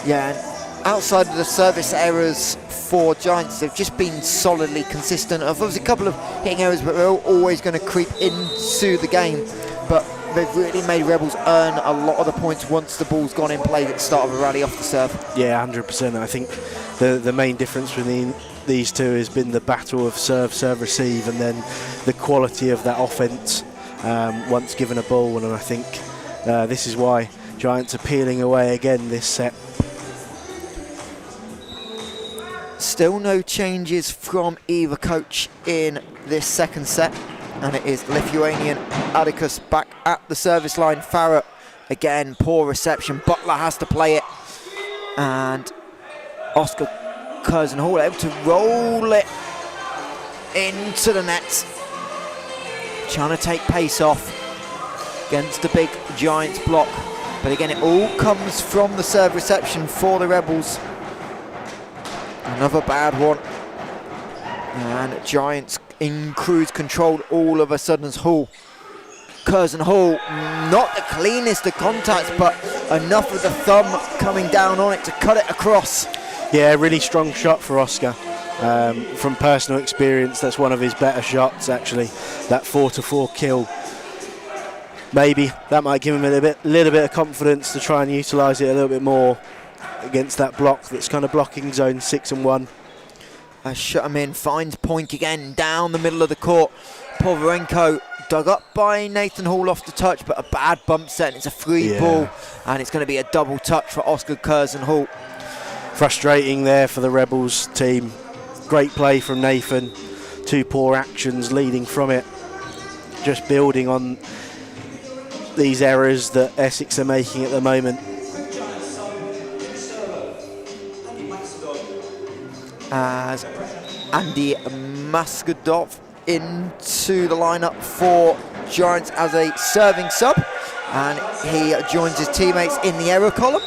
Yeah, and outside of the service errors for Giants, they've just been solidly consistent. There's a couple of hitting errors, but they're always going to creep into the game. But they've really made Rebels earn a lot of the points once the ball's gone in play at the start of a rally off the serve. Yeah, 100%. I think the main difference between these two has been the battle of serve, receive, and then the quality of that offence once given a ball. And I think this is why Giants are peeling away again this set. Still no changes from either coach in this second set, and it is Lithuanian Atticus back at the service line. Farah again, poor reception. Butler has to play it, and Oscar Curzon Hall able to roll it into the net, trying to take pace off against the big Giants block. But again, it all comes from the serve reception for the Rebels. Another bad one, and Giants in cruise control all of a sudden as Curzon Hall, not the cleanest of contacts, but enough of the thumb coming down on it to cut it across. Yeah, really strong shot for Oscar. From personal experience, that's one of his better shots actually, that 4-4 kill. Maybe that might give him a little bit of confidence to try and utilise it a little bit more against that block that's kind of blocking zone 6 and 1. Shutterman finds point again down the middle of the court. Poverenko dug up by Nathan Hall off the touch, but a bad bump set, and it's a free ball, and it's going to be a double touch for Oscar Curzon Hall. Frustrating there for the Rebels team. Great play from Nathan. 2 poor actions leading from it. Just building on these errors that Essex are making at the moment. As Andy Maskadov into the lineup for Giants as a serving sub, and he joins his teammates in the error column.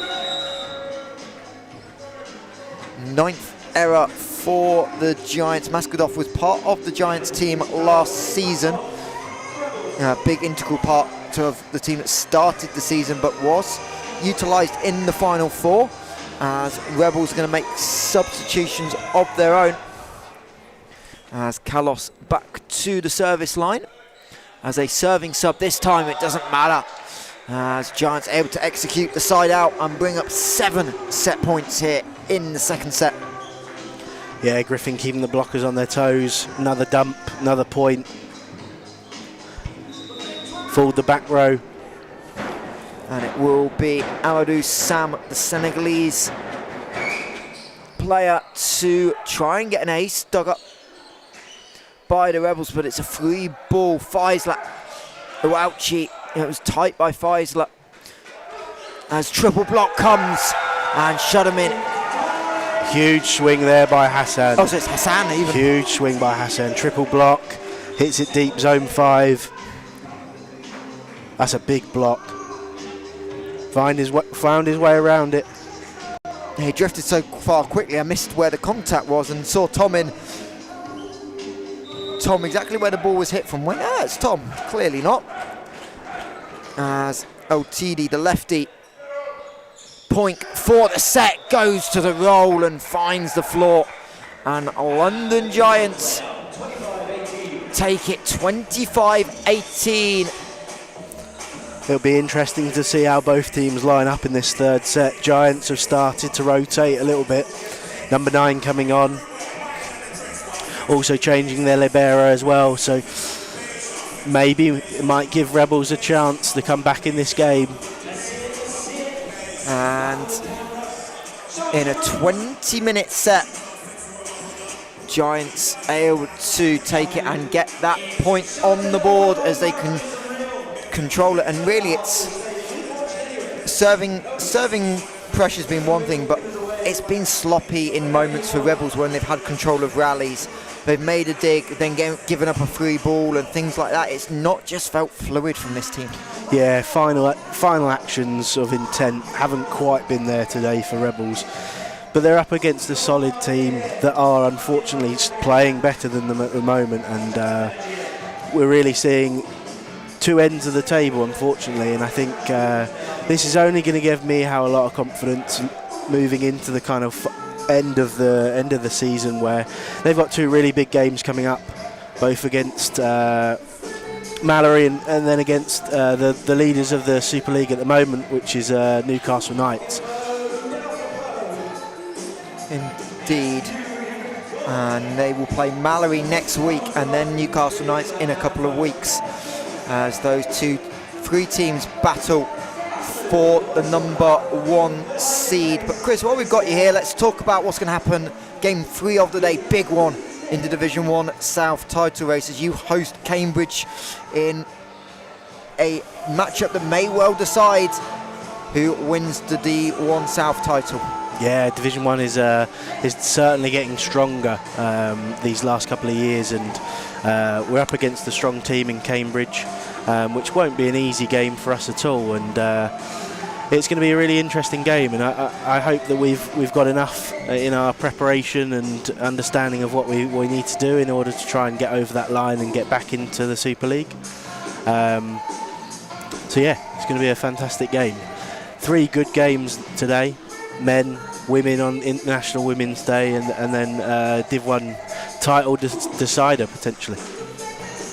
9th error for the Giants. Maskadov was part of the Giants team last season, a big integral part of the team that started the season, but was utilised in the final 4. As Rebels are going to make substitutions of their own. As Kalos back to the service line. As a serving sub this time, it doesn't matter. As Giants able to execute the side out and bring up 7 set points here in the second set. Yeah, Griffin keeping the blockers on their toes. Another dump, another point. Fooled the back row. And it will be Amadou Sam, the Senegalese player, to try and get an ace. Dug up by the Rebels, but it's a free ball. Faisler, Ouchi, it was tight by Faisler. As triple block comes, and Shudderman Huge swing there by Hassan. Oh, so it's Hassan even. Huge swing by Hassan. Triple block. Hits it deep, zone 5. That's a big block. Found his way around it. He drifted so far quickly, I missed where the contact was and saw Tom exactly where the ball was hit from. Went, it's Tom. Clearly not. As OTD, the lefty, point for the set, goes to the roll and finds the floor. And London Giants take it 25-18. It'll be interesting to see how both teams line up in this third set. Giants have started to rotate a little bit. Number 9 coming on. Also changing their libero as well. So maybe it might give Rebels a chance to come back in this game. And in a 20-minute set, Giants able to take it and get that point on the board as they can control it. And really it's serving pressure's been one thing, but it's been sloppy in moments for Rebels when they've had control of rallies. They've made a dig, then given up a free ball and things like that. It's not just felt fluid from this team. Yeah, final actions of intent haven't quite been there today for Rebels. But they're up against a solid team that are unfortunately playing better than them at the moment, and we're really seeing two ends of the table, unfortunately. And I think this is only going to give Mihao a lot of confidence moving into the kind of end of the season, where they've got two really big games coming up, both against Mallory and then against the leaders of the Super League at the moment, which is Newcastle Knights. Indeed. And they will play Mallory next week and then Newcastle Knights in a couple of weeks, as those three teams battle for the number 1 seed. But Chris, while we've got you here, let's talk about what's going to happen. Game 3 of the day, big one in the Division 1 South title race, as you host Cambridge in a matchup that may well decide who wins the D1 South title. Yeah, Division 1 is certainly getting stronger these last couple of years, and we're up against a strong team in Cambridge, which won't be an easy game for us at all, and it's going to be a really interesting game, and I hope that we've got enough in our preparation and understanding of what we need to do in order to try and get over that line and get back into the Super League. So yeah, it's going to be a fantastic game. 3 good games today, men, women on International Women's Day, and then Div 1 title decider potentially.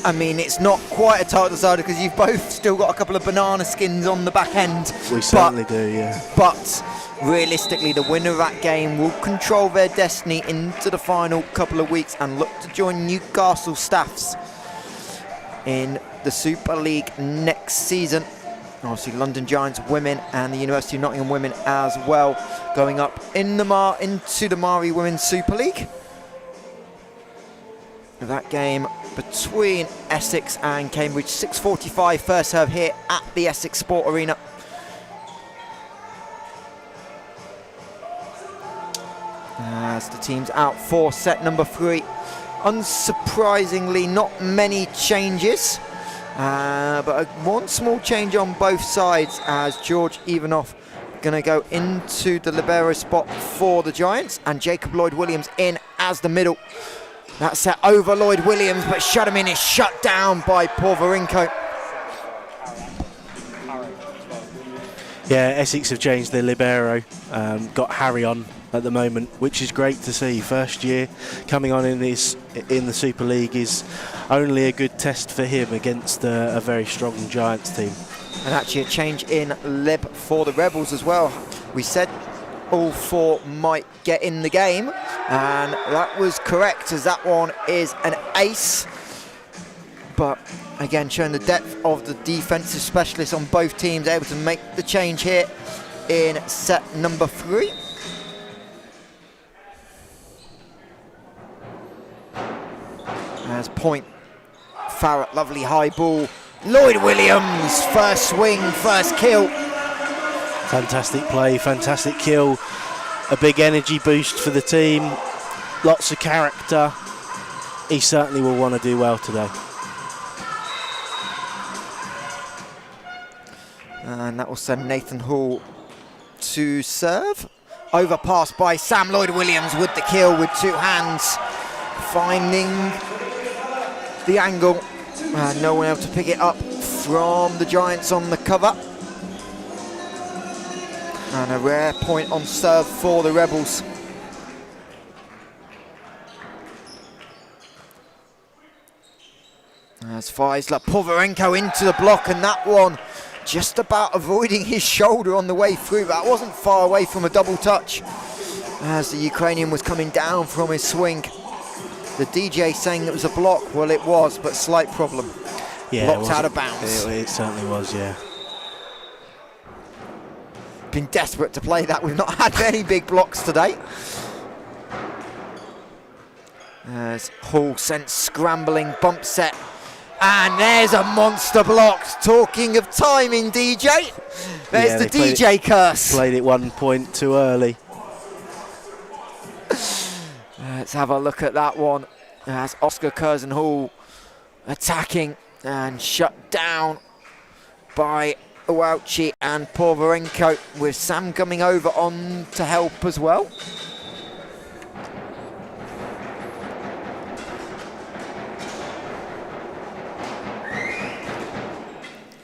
I mean, it's not quite a title decider because you've both still got a couple of banana skins on the back end. We certainly do, yeah. But realistically, the winner of that game will control their destiny into the final couple of weeks and look to join Newcastle Staffs in the Super League next season. Obviously, London Giants women and the University of Nottingham women as well, going up in into the Mari Women's Super League. That game between Essex and Cambridge, 6:45 first serve here at the Essex Sport Arena. As the team's out for set number 3. Unsurprisingly, not many changes, but one small change on both sides, as George Ivanov going to go into the libero spot for the Giants, and Jacob Lloyd-Williams in as the middle. That set over Lloyd-Williams, but Shadamin is shut down by Porvarenko. Yeah, Essex have changed their libero, got Harry on at the moment, which is great to see. First year coming on in the Super League is only a good test for him against a very strong Giants team. And actually a change in lib for the Rebels as well. We said all 4 might get in the game, and that was correct, as that one is an ace. But again, showing the depth of the defensive specialists on both teams, able to make the change here in set number 3. As point, Farrett, lovely high ball. Lloyd-Williams, first swing, first kill. Fantastic play, fantastic kill. a big energy boost for the team, lots of character. He certainly will want to do well today. And that will send Nathan Hall to serve. Overpass by Sam Lloyd-Williams with the kill with 2 hands. Finding the angle. No one able to pick it up from the Giants on the cover. And a rare point on serve for the Rebels. As Faisal Povarenko into the block, and that one just about avoiding his shoulder on the way through. That wasn't far away from a double touch as the Ukrainian was coming down from his swing. The DJ saying it was a block. Well, it was, but slight problem. Yeah, blocked out of bounds. It certainly was, yeah. Been desperate to play that. We've not had any big blocks today. As Hall sent scrambling, bump set. And there's a monster block. Talking of timing, DJ. There's the DJ curse. Played it 1 point too early. Let's have a look at that one. As Oscar Curzon-Hall attacking and shut down by Uauchi and Povarenko, with Sam coming over on to help as well.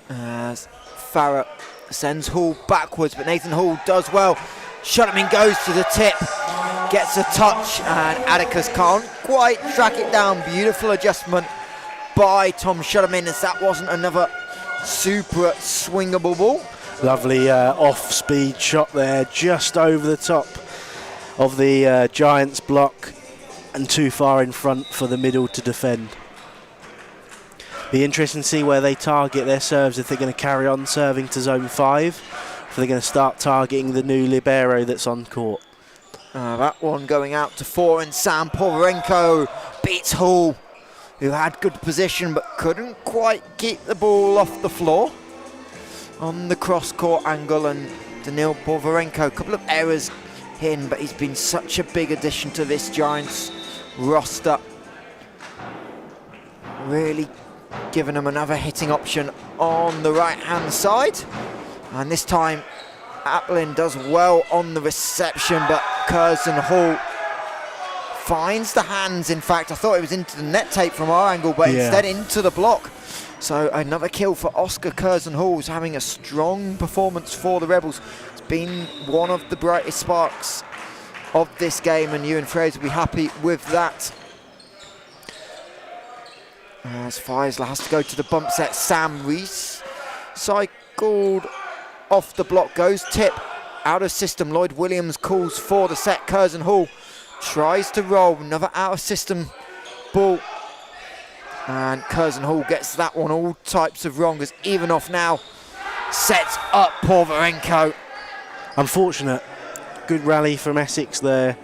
As Farah sends Hall backwards, but Nathan Hall does well. Shutterman goes to the tip, gets a touch, and Atticus can't quite track it down. Beautiful adjustment by Tom Shutterman, as that wasn't another super swingable ball. Lovely off-speed shot there, just over the top of the Giants block and too far in front for the middle to defend. Be interesting to see where they target their serves, if they're going to carry on serving to zone 5, if they're going to start targeting the new libero that's on court. That one going out to 4, and Sam Povarenko beats Hall, who had good position but couldn't quite keep the ball off the floor on the cross-court angle. And Danil Povarenko, a couple of errors in, but he's been such a big addition to this Giants roster. Really giving them another hitting option on the right-hand side. And this time, Applin does well on the reception, but Curzon-Hall finds the hands. In fact, I thought it was into the net tape from our angle, but instead into the block. So another kill for Oscar Curzon-Hall, who's having a strong performance for the Rebels. It's been one of the brightest sparks of this game, and Ewan Fraser will be happy with that. As Faisal has to go to the bump set, Sam Reese cycled off the block, goes tip, out of system. Lloyd-Williams calls for the set. Curzon-Hall tries to roll, another out of system ball. And Curzon-Hall gets that one all types of wrong, as Ivanov now sets up Povarenko. Unfortunate. Good rally from Essex there,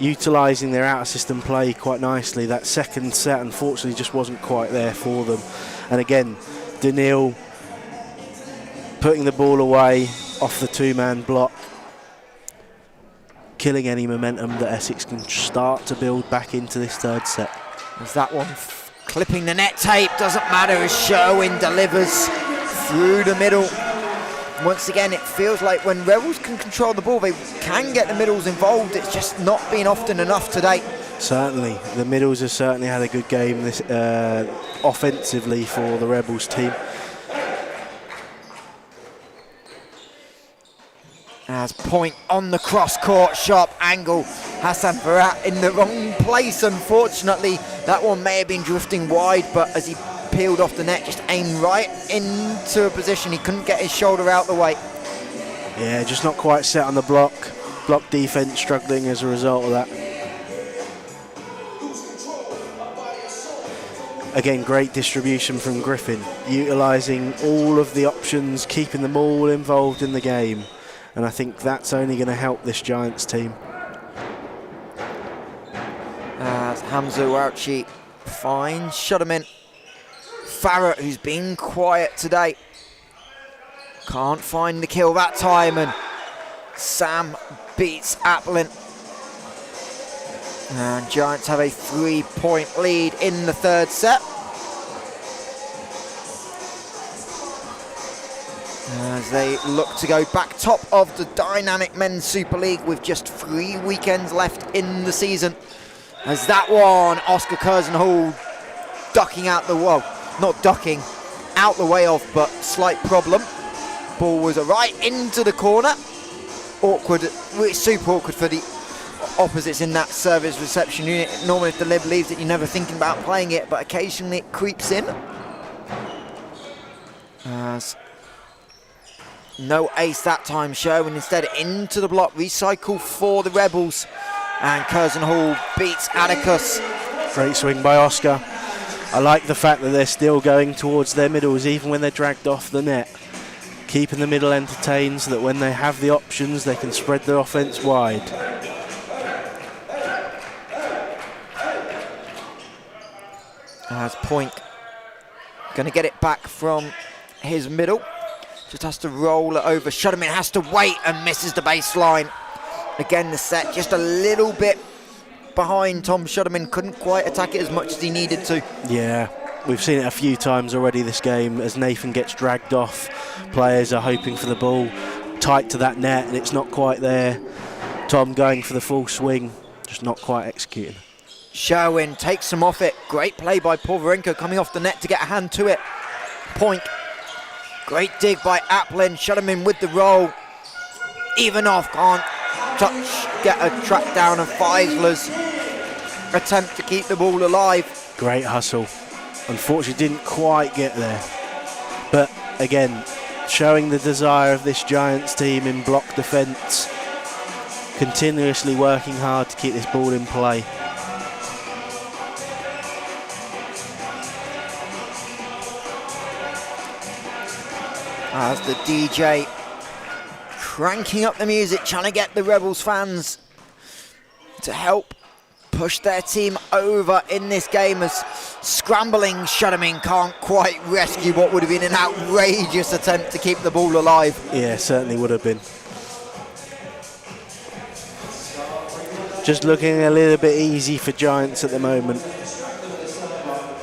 utilising their out-of-system play quite nicely. That second set, unfortunately, just wasn't quite there for them. And again, Danil putting the ball away off the 2-man block, killing any momentum that Essex can start to build back into this third set. As that one clipping the net tape, doesn't matter, as Sherwin delivers through the middle. Once again, it feels like when Rebels can control the ball, they can get the middles involved. It's just not been often enough today. Certainly, the middles have certainly had a good game this offensively for the Rebels team. As point on the cross-court, sharp angle. Hassan Farhat in the wrong place, unfortunately. That one may have been drifting wide, but as he peeled off the net, just aimed right into a position he couldn't get his shoulder out the way. Yeah, just not quite set on the block. Block defense struggling as a result of that. Again, great distribution from Griffin, utilising all of the options, keeping them all involved in the game. And I think that's only going to help this Giants team. As Hamza Uauchi finds Shutterman. Farah, who's been quiet today, can't find the kill that time, and Sam beats Applin. And Giants have a 3-point lead in the third set. As they look to go back top of the Dynamik Men's Super League with just 3 weekends left in the season. As that one, Oscar Kurzenhall ducking out the, well, not ducking, out the way of, but slight problem. Ball was right into the corner. Awkward, super awkward for the opposites in that service reception unit. Normally if the lib leaves it, you're never thinking about playing it, but occasionally it creeps in. As no ace that time, Sherwin instead into the block, recycle for the Rebels. And Kurzenhall beats Atticus. Great swing by Oscar. I like the fact that they're still going towards their middles even when they're dragged off the net. Keeping the middle entertained so that when they have the options they can spread their offence wide. As Point going to get it back from his middle. Just has to roll it over. Shudderman has to wait and misses the baseline. Again, the set just a little bit behind. Tom Shudderman couldn't quite attack it as much as he needed to. Yeah, we've seen it a few times already this game. As Nathan gets dragged off, players are hoping for the ball tight to that net and it's not quite there. Tom going for the full swing, just not quite executing. Sherwin takes him off it. Great play by Porvarenko coming off the net to get a hand to it. Point. Great dig by Applin. Shudderman with the roll. Even off, can't touch, get a track down of Feisler's attempt to keep the ball alive. Great hustle. Unfortunately didn't quite get there. But again, showing the desire of this Giants team in block defence. Continuously working hard to keep this ball in play. As the DJ cranking up the music, trying to get the Rebels fans to help push their team over in this game, as scrambling Shudderman can't quite rescue what would have been an outrageous attempt to keep the ball alive. Yeah, certainly would have been. Just looking a little bit easy for Giants at the moment.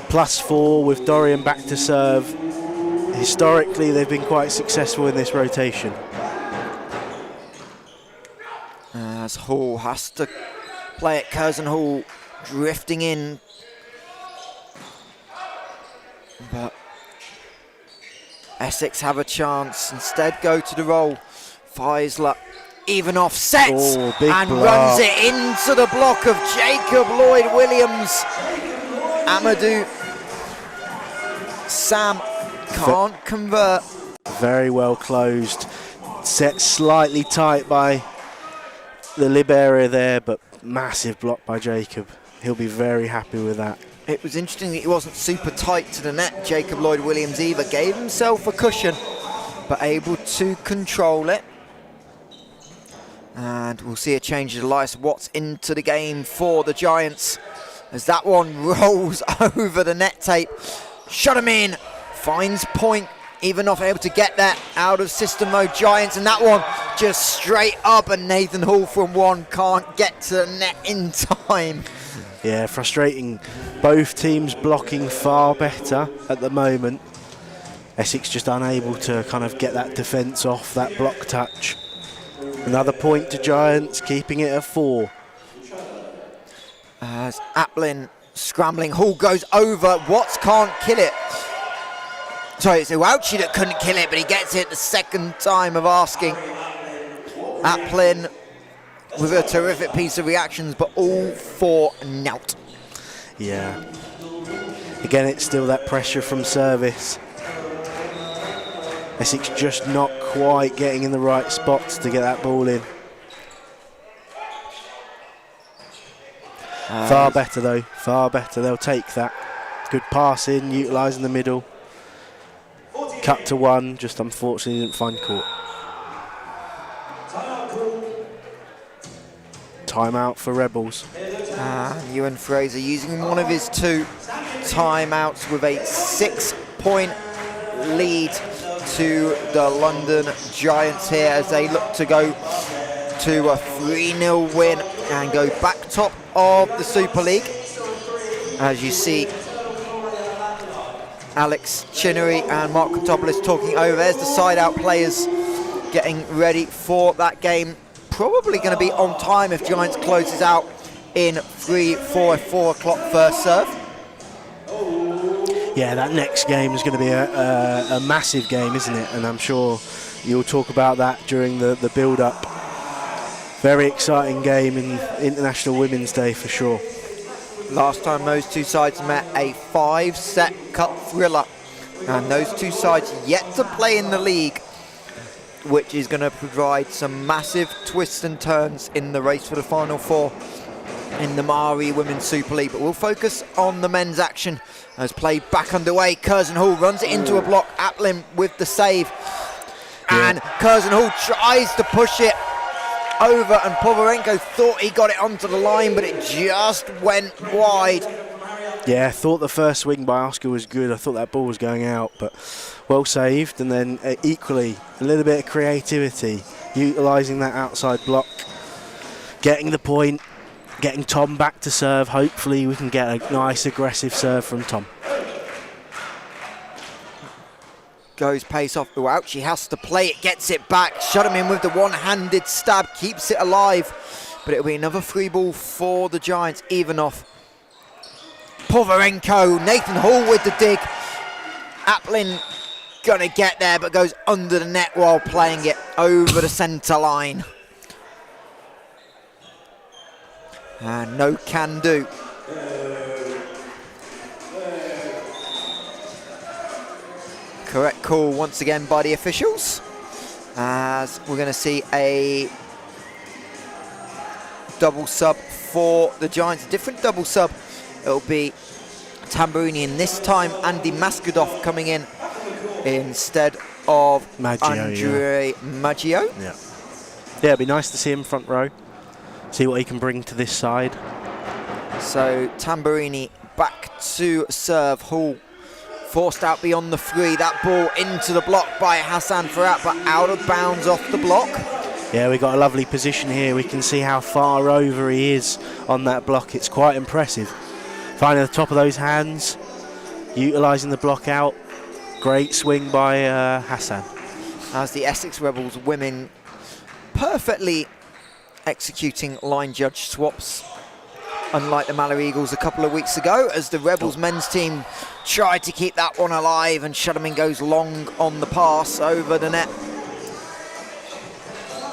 +4 with Dorian back to serve. Historically, they've been quite successful in this rotation. As Hall has to play it, Kurzenhall drifting in. But Essex have a chance, instead go to the roll. Feisler even off sets and runs it into the block of Jacob Lloyd-Williams. Amadou Sam can't convert. Very well closed. Set slightly tight by the lib area there, but massive block by Jacob. He'll be very happy with that. It was interesting that he wasn't super tight to the net, Jacob Lloyd-Williams either. Gave himself a cushion, but able to control it. And we'll see a change of Elias Watts into the game for the Giants, as that one rolls over the net tape. Shudderman finds Point, even off able to get that out of system mode. Giants, and that one just straight up, and Nathan Hall from one can't get to the net in time. Yeah, frustrating. Both teams blocking far better at the moment. Essex just unable to kind of get that defence off that block touch. Another point to Giants, keeping it at 4. As Applin scrambling, Hall goes over, Watts can't kill it. Sorry, it's Ouchi that couldn't kill it, but he gets it the second time of asking. Applin with a terrific piece of reactions, but all for Nout. Yeah. Again, it's still that pressure from service. Essex just not quite getting in the right spots to get that ball in. Far better though, far better. They'll take that. Good pass in, utilising the middle. Cut to 1, just unfortunately didn't find court. Timeout for Rebels. Ewan Fraser using one of his 2 timeouts with a 6-point lead to the London Giants here, as they look to go to a 3-0 win and go back top of the Super League. As you see, Alex Chinnery and Mark Kontopoulos talking over. There's the side-out players getting ready for that game. Probably going to be on time if Giants closes out in 4 o'clock first serve. Yeah, that next game is going to be a massive game, isn't it? And I'm sure you'll talk about that during the build-up. Very exciting game in International Women's Day for sure. Last time those two sides met, a 5-set cup thriller. And those two sides yet to play in the league, which is going to provide some massive twists and turns in the race for the Final Four in the Maori Women's Super League. But we'll focus on the men's action as play back underway. Curzon Hall runs it into a block. Applin with the save. And Curzon Hall tries to push it over, and Povarenko thought he got it onto the line, but it just went wide. Yeah, I thought the first swing by Oscar was good. I thought that ball was going out, but well saved. And then equally, a little bit of creativity, utilising that outside block, getting the point, getting Tom back to serve. Hopefully we can get a nice aggressive serve from Tom. Goes pace off. Out, she has to play it, gets it back. Shut him in with the one-handed stab, keeps it alive. But it'll be another free ball for the Giants, even off. Povarenko, Nathan Hall with the dig. Applin gonna get there, but goes under the net while playing it over the centre line. And no can do. Correct call once again by the officials, as we're going to see a double sub for the Giants. A different double sub. It'll be Tamburini, and this time Andy Maskudov coming in instead of Andre Maggio. Yeah, it'd be nice to see him front row, see what he can bring to this side. So Tamburini back to serve. Hall forced out beyond the 3. That ball into the block by Hassan Farhat, but out of bounds off the block. Yeah, we got a lovely position here. We can see how far over he is on that block. It's quite impressive. Finding the top of those hands, utilising the block out. Great swing by Hassan. As the Essex Rebels women perfectly executing line judge swaps, unlike the Mallory Eagles a couple of weeks ago, as the Rebels men's team tried to keep that one alive, and Shudderman goes long on the pass over the net.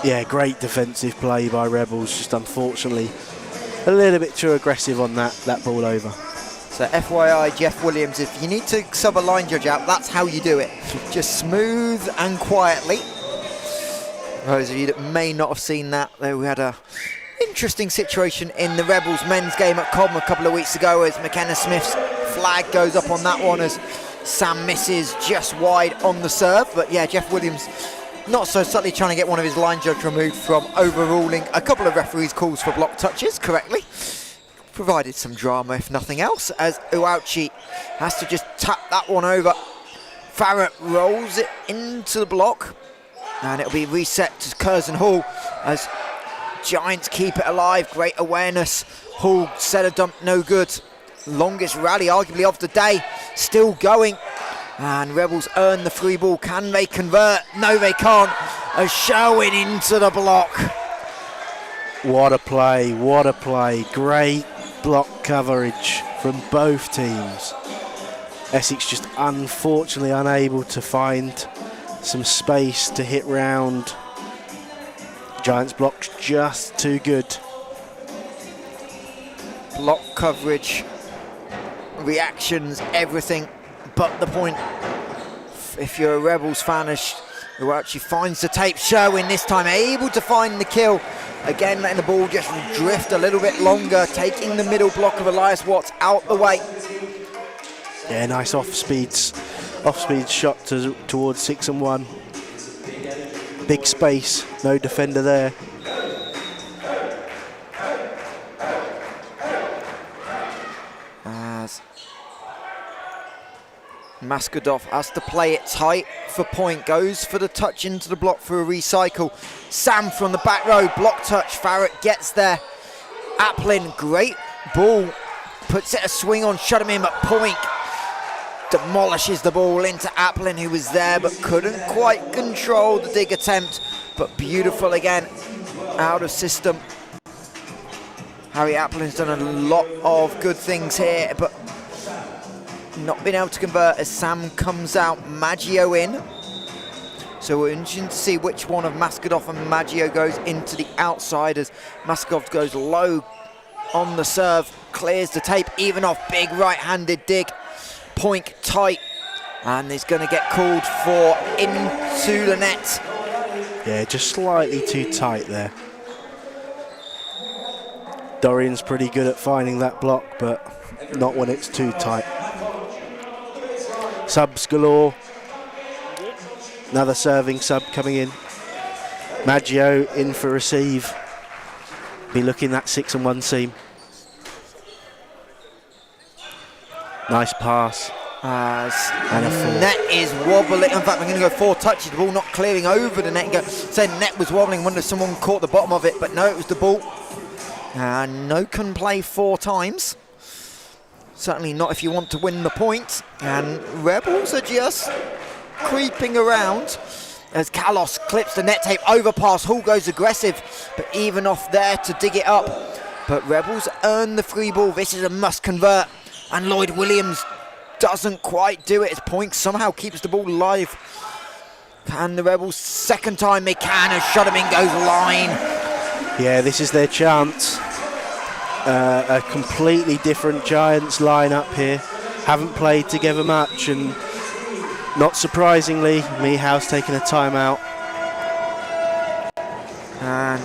Yeah, great defensive play by Rebels, just unfortunately a little bit too aggressive on that ball over. So FYI, Jeff Williams, if you need to sub a line judge out, that's how you do it. Just smooth and quietly. For those of you that may not have seen that, we had a interesting situation in the Rebels men's game at Cobham a couple of weeks ago, as McKenna Smith's flag goes up on that one as Sam misses just wide on the serve. But yeah, Jeff Williams not so subtly trying to get one of his line judge removed from overruling a couple of referees' calls for block touches correctly. Provided some drama, if nothing else, as Uauchi has to just tap that one over. Farhat rolls it into the block, and it'll be reset to Curzon Hall as Giants keep it alive. Great awareness. Hall set a dump, no good. Longest rally arguably of the day, still going. And Rebels earn the free ball. Can they convert? No, they can't. A showing into the block. What a play, what a play. Great block coverage from both teams. Essex just unfortunately unable to find some space to hit round. Giants blocks just too good. Block coverage, reactions, everything but the point. If you're a Rebels fan, who actually finds the tape, Sherwin this time able to find the kill. Again, letting the ball just drift a little bit longer, taking the middle block of Elias Watts out the way. Yeah, nice off-speed shot towards 6 and 1. Big space, no defender there. Maskodov has to play it tight for point, goes for the touch into the block for a recycle. Sam from the back row, block touch, Farrett gets there. Applin, great ball, puts it a swing on, shut him in, but Point demolishes the ball into Applin, who was there but couldn't quite control the dig attempt, but beautiful again, out of system. Harry Applin's done a lot of good things here, but not been able to convert as Sam comes out, Maggio in. So we're interested to see which one of Maskodov and Maggio goes into the outside as Maskodov goes low on the serve, clears the tape, even off, big right-handed dig. Point tight, and he's going to get called for into the net. Yeah, just slightly too tight there. Dorian's pretty good at finding that block, but not when it's too tight. Subs galore. Another serving sub coming in. Maggio in for receive. Be looking at 6-1 seam. Nice pass. And a four. Net is wobbling. In fact, we're going to go 4 touches. The ball not clearing over the net. Said net was wobbling. Wonder if someone caught the bottom of it, but no, it was the ball. No can play 4 times. Certainly not if you want to win the point. And Rebels are just creeping around as Kalos clips the net tape, overpass. Hall goes aggressive, but even off there to dig it up. But Rebels earn the free ball. This is a must convert. And Lloyd Williams doesn't quite do it as Point somehow keeps the ball live. Can the Rebels second time they can, as shut him in goes line. Yeah, this is their chance. A completely different Giants lineup here. Haven't played together much, and not surprisingly, Mihal's taken a timeout. And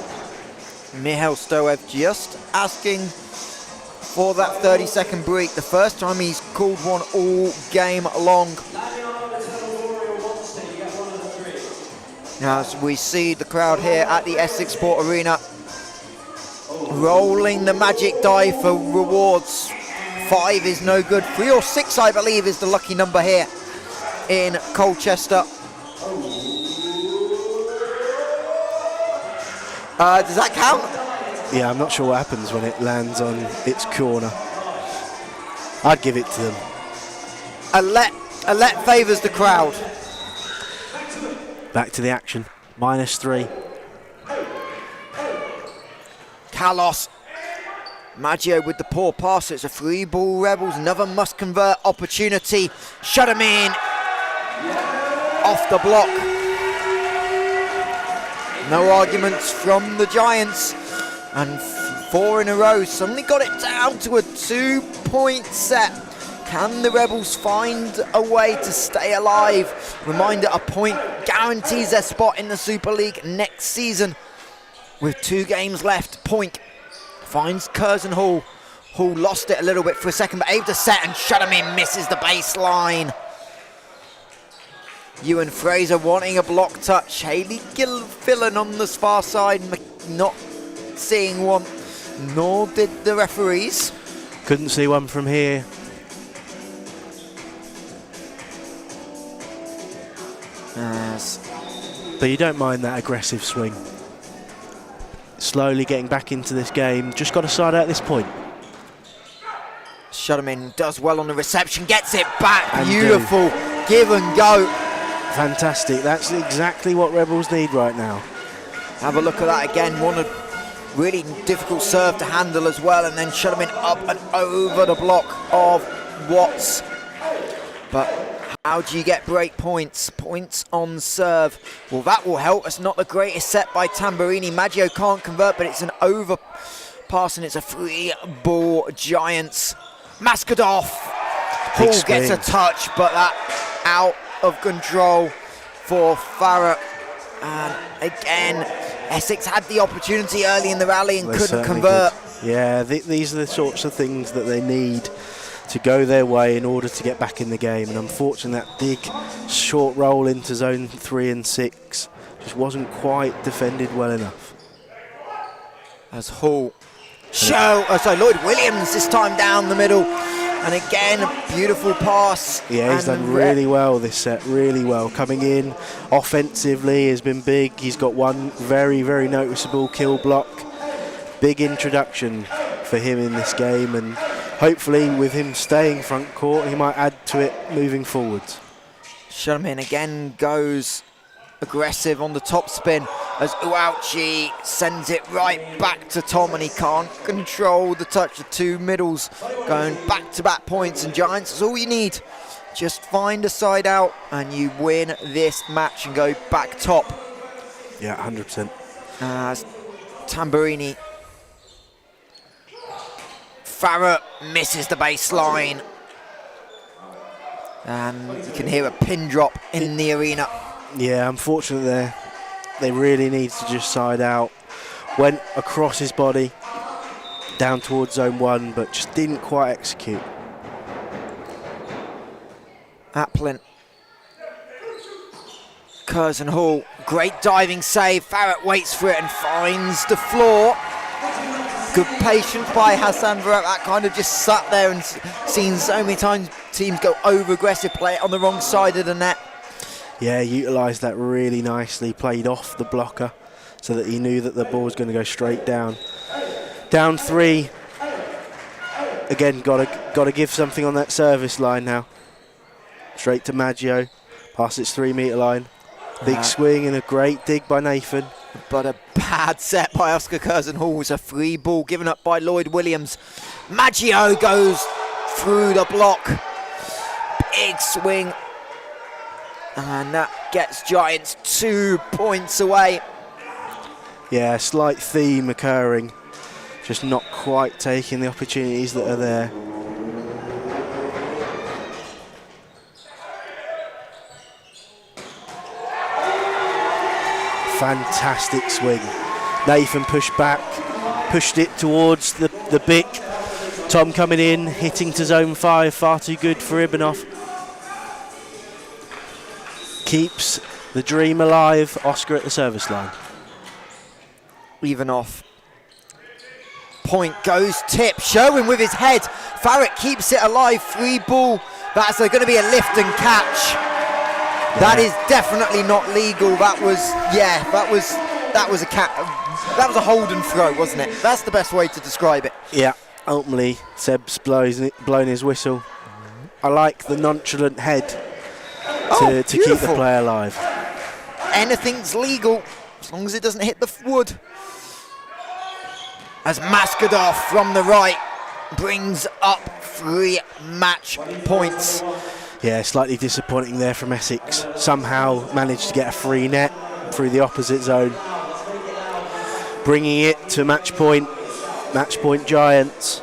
Mihail Stoev just asking for that 30-second break. The first time he's called one all game long. As we see the crowd here at the Essex Sport Arena rolling the magic die for rewards. 5 is no good. 3 or 6, I believe, is the lucky number here in Colchester. Does that count? Yeah, I'm not sure what happens when it lands on its corner. I'd give it to them. A let favours the crowd. Back to the action. -3. Kalos. Maggio with the poor pass. It's a free ball, Rebels. Another must convert opportunity. Shut him in. Off the block. No arguments from the Giants. And 4 in a row. Suddenly got it down to a 2-point set. Can the Rebels find a way to stay alive? Reminder, a point guarantees their spot in the Super League next season. With 2 games left, Point finds Curzon Hall. Hall lost it a little bit for a second, but able to set and shut him in, misses the baseline. Ewan Fraser wanting a block touch. Hayley Gilfillan on the far side, not seeing one, nor did the referees. Couldn't see one from here. But you don't mind that aggressive swing. Slowly getting back into this game. Just got to side out this point. Shut him in, does well on the reception, gets it back. And beautiful, give and go. Fantastic, that's exactly what Rebels need right now. Have a look at that again, one really difficult serve to handle as well, and then shut him in up and over the block of Watts. But how do you get break points? Points on serve. Well, that will help. It's not the greatest set by Tamburini. Maggio can't convert, but it's an overpass and it's a free ball, Giants. Maskodov. Hall gets a touch, but that out of control for Farrett. And again, Essex had the opportunity early in the rally and couldn't convert. Yeah, these are the sorts of things that they need to go their way in order to get back in the game, and unfortunately that big short roll into zone 3 and 6 just wasn't quite defended well enough. As Hall Lloyd Williams this time down the middle, And again, a beautiful pass. Yeah, he's And done really well this set, really well. Coming in offensively has been big. He's got one very, very noticeable kill block. Big introduction for him in this game, and hopefully with him staying front court, he might add to it moving forwards. Sherman again goes aggressive on the top spin as Uauchi sends it right back to Tom, and he can't control the touch. The two middles going back-to-back points, and Giants is all you need. Just find a side out and you win this match and go back top. Yeah, 100%. As Tamburini. Farah misses the baseline. And you can hear a pin drop in the arena. Yeah, unfortunately there, they really need to just side out. Went across his body, down towards zone 1, but just didn't quite execute. Applin. Curzon Hall, great diving save. Farrett waits for it and finds the floor. Good patience by Hassan Farrett. That kind of just sat there and seen so many times teams go over aggressive, play it on the wrong side of the net. Yeah, utilised that really nicely, played off the blocker so that he knew that the ball was going to go straight down. Down 3. Again, got to give something on that service line now. Straight to Maggio, past its 3 metre line. Big swing and a great dig by Nathan. But a bad set by Oscar Curzon Hall. It's a free ball given up by Lloyd Williams. Maggio goes through the block. Big swing. And that gets Giants 2 points away. Yeah, a slight theme occurring. Just not quite taking the opportunities that are there. Fantastic swing. Nathan pushed back, pushed it towards the Bic. Tom coming in, hitting to zone 5, far too good for Ibanov. Keeps the dream alive. Oscar at the service line. Even off. Point goes tip. Sherwin with his head. Farrett keeps it alive. Free ball. That's going to be a lift and catch. Yeah. That is definitely not legal. That was a hold and throw, wasn't it? That's the best way to describe it. Yeah. Ultimately, Seb's blown his whistle. I like the nonchalant head to keep the play alive. Anything's legal as long as it doesn't hit the wood. As Maskadov from the right brings up 3 match points. Yeah, slightly disappointing there from Essex. Somehow managed to get a free net through the opposite zone. Bringing it to match point Giants.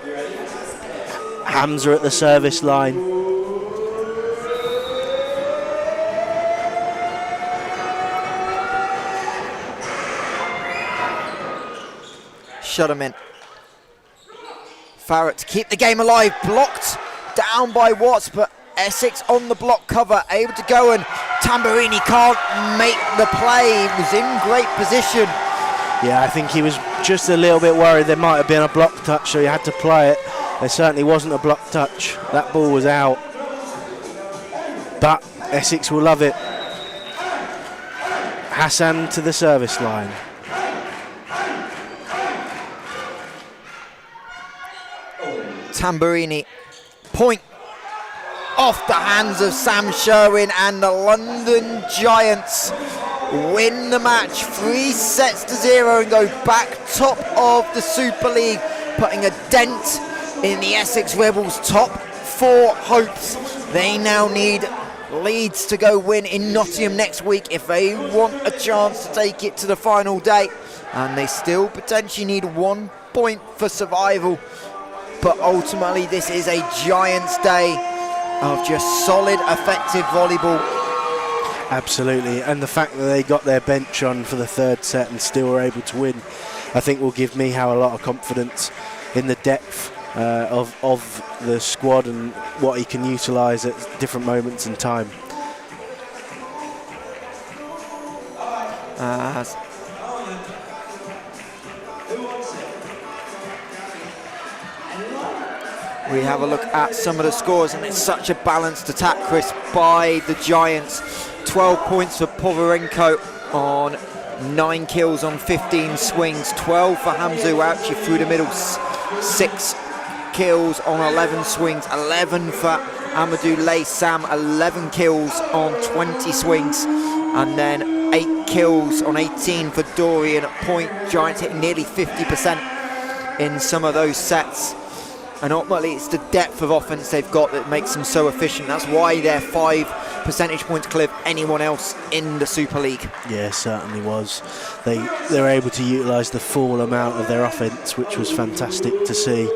Hamza at the service line. Shut him in. Farrett to keep the game alive, blocked down by Watts, but Essex on the block cover, able to go, and Tamburini can't make the play. He was in great position. Yeah, I think he was just a little bit worried there might have been a block touch, so he had to play it. There certainly wasn't a block touch. That ball was out. But Essex will love it. Hassan to the service line. Tamburini, point off the hands of Sam Sherwin, and the London Giants win the match 3-0 and go back top of the Super League, putting a dent in the Essex Rebels' top 4 hopes. They now need Leeds to go win in Nottingham next week if they want a chance to take it to the final day, and they still potentially need 1 point for survival. But ultimately this is a Giants day of just solid, effective volleyball. Absolutely, and the fact that they got their bench on for the 3rd set and still were able to win, I think will give Mihal a lot of confidence in the depth of the squad and what he can utilise at different moments in time. We have a look at some of the scores, and it's such a balanced attack, Chris, by the Giants. 12 points for Povarenko on 9 kills on 15 swings. 12 for Hamza Ouchi through the middle. 6 kills on 11 swings. 11 for Amadou Laysam. 11 kills on 20 swings. And then 8 kills on 18 for Dorian Point. Giants hitting nearly 50% in some of those sets. And ultimately it's the depth of offense they've got that makes them so efficient. That's why they're 5 percentage points clear of anyone else in the Super League. Yeah, certainly was. They were able to utilise the full amount of their offence, which was fantastic to see.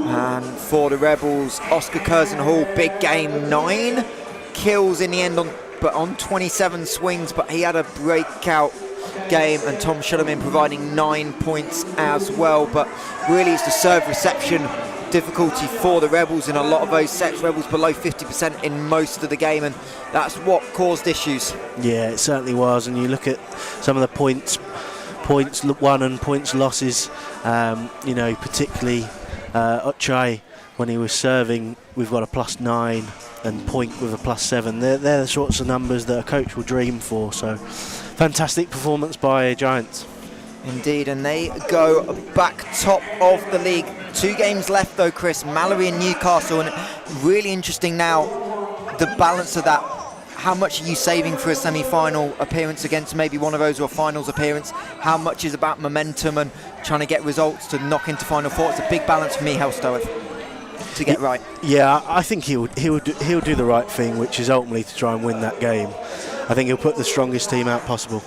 And for the Rebels, Oscar Curzon-Hall, big game, 9 kills in the end on 27 swings, but he had a breakout game, and Tom Shullerman providing 9 points as well. But really it's the serve reception difficulty for the Rebels in a lot of those sets. Rebels below 50% in most of the game, and that's what caused issues. Yeah, it certainly was. And you look at some of the points won and points losses, particularly Ochai, when he was serving, we've got a +9, and Point with a +7. They're the sorts of numbers that a coach will dream for. So fantastic performance by Giants. Indeed, and they go back top of the league. 2 games left though, Chris. Mallory and Newcastle, and really interesting now, the balance of that. How much are you saving for a semi-final appearance against maybe one of those, or a finals appearance? How much is about momentum and trying to get results to knock into Final Four? It's a big balance for Michal Stoic to get right. Yeah, I think he'll do the right thing, which is ultimately to try and win that game. I think he'll put the strongest team out possible.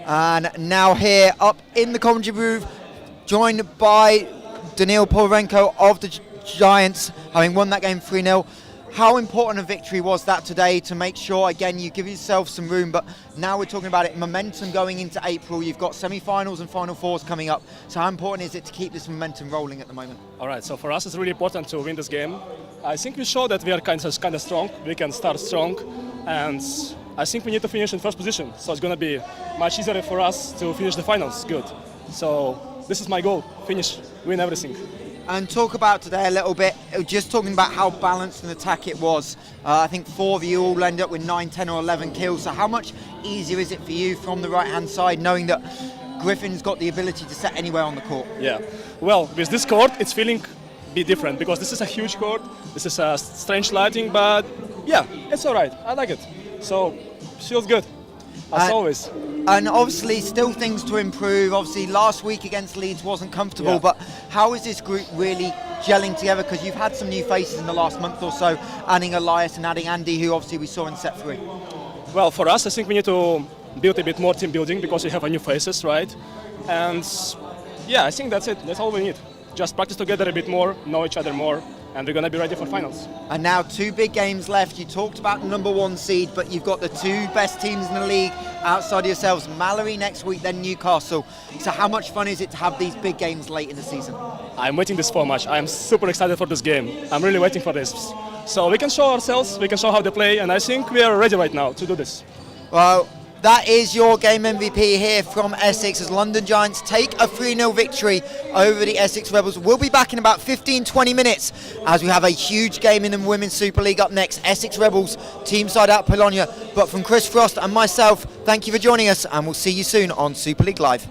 And now here up in the commentary booth, joined by Daniil Povarenko of the Giants, having won that game 3-0. How important a victory was that today to make sure, again, you give yourself some room, but now we're talking about it, momentum going into April. You've got semi-finals and Final Fours coming up. So how important is it to keep this momentum rolling at the moment? All right, so for us it's really important to win this game. I think we showed that we are kind of strong. We can start strong, and I think we need to finish in first position. So it's going to be much easier for us to finish the finals good. So this is my goal, finish, win everything. And talk about today a little bit, just talking about how balanced an attack it was. I think 4 of you all end up with 9, 10 or 11 kills. So how much easier is it for you from the right-hand side, knowing that Griffin's got the ability to set anywhere on the court? Yeah, well, with this court, it's feeling a bit different, because this is a huge court, this is a strange lighting, but yeah, it's all right, I like it. So, feels good, as always. And obviously still things to improve. Obviously last week against Leeds wasn't comfortable, but how is this group really gelling together? Because you've had some new faces in the last month or so, adding Elias and adding Andy, who obviously we saw in set 3. Well, for us, I think we need to build a bit more team building, because we have a new faces, right? And yeah, I think that's it, that's all we need. Just practice together a bit more, know each other more, and we're going to be ready for finals. And now 2 big games left. You talked about the number 1 seed, but you've got the 2 best teams in the league outside of yourselves. Mallory next week, then Newcastle. So how much fun is it to have these big games late in the season? I'm waiting this for much. I'm super excited for this game. I'm really waiting for this. So we can show ourselves, we can show how they play, and I think we are ready right now to do this. Well, that is your game MVP here from Essex, as London Giants take a 3-0 victory over the Essex Rebels. We'll be back in about 15-20 minutes as we have a huge game in the Women's Super League up next. Essex Rebels, team side out Bologna. But from Chris Frost and myself, thank you for joining us, and we'll see you soon on Super League Live.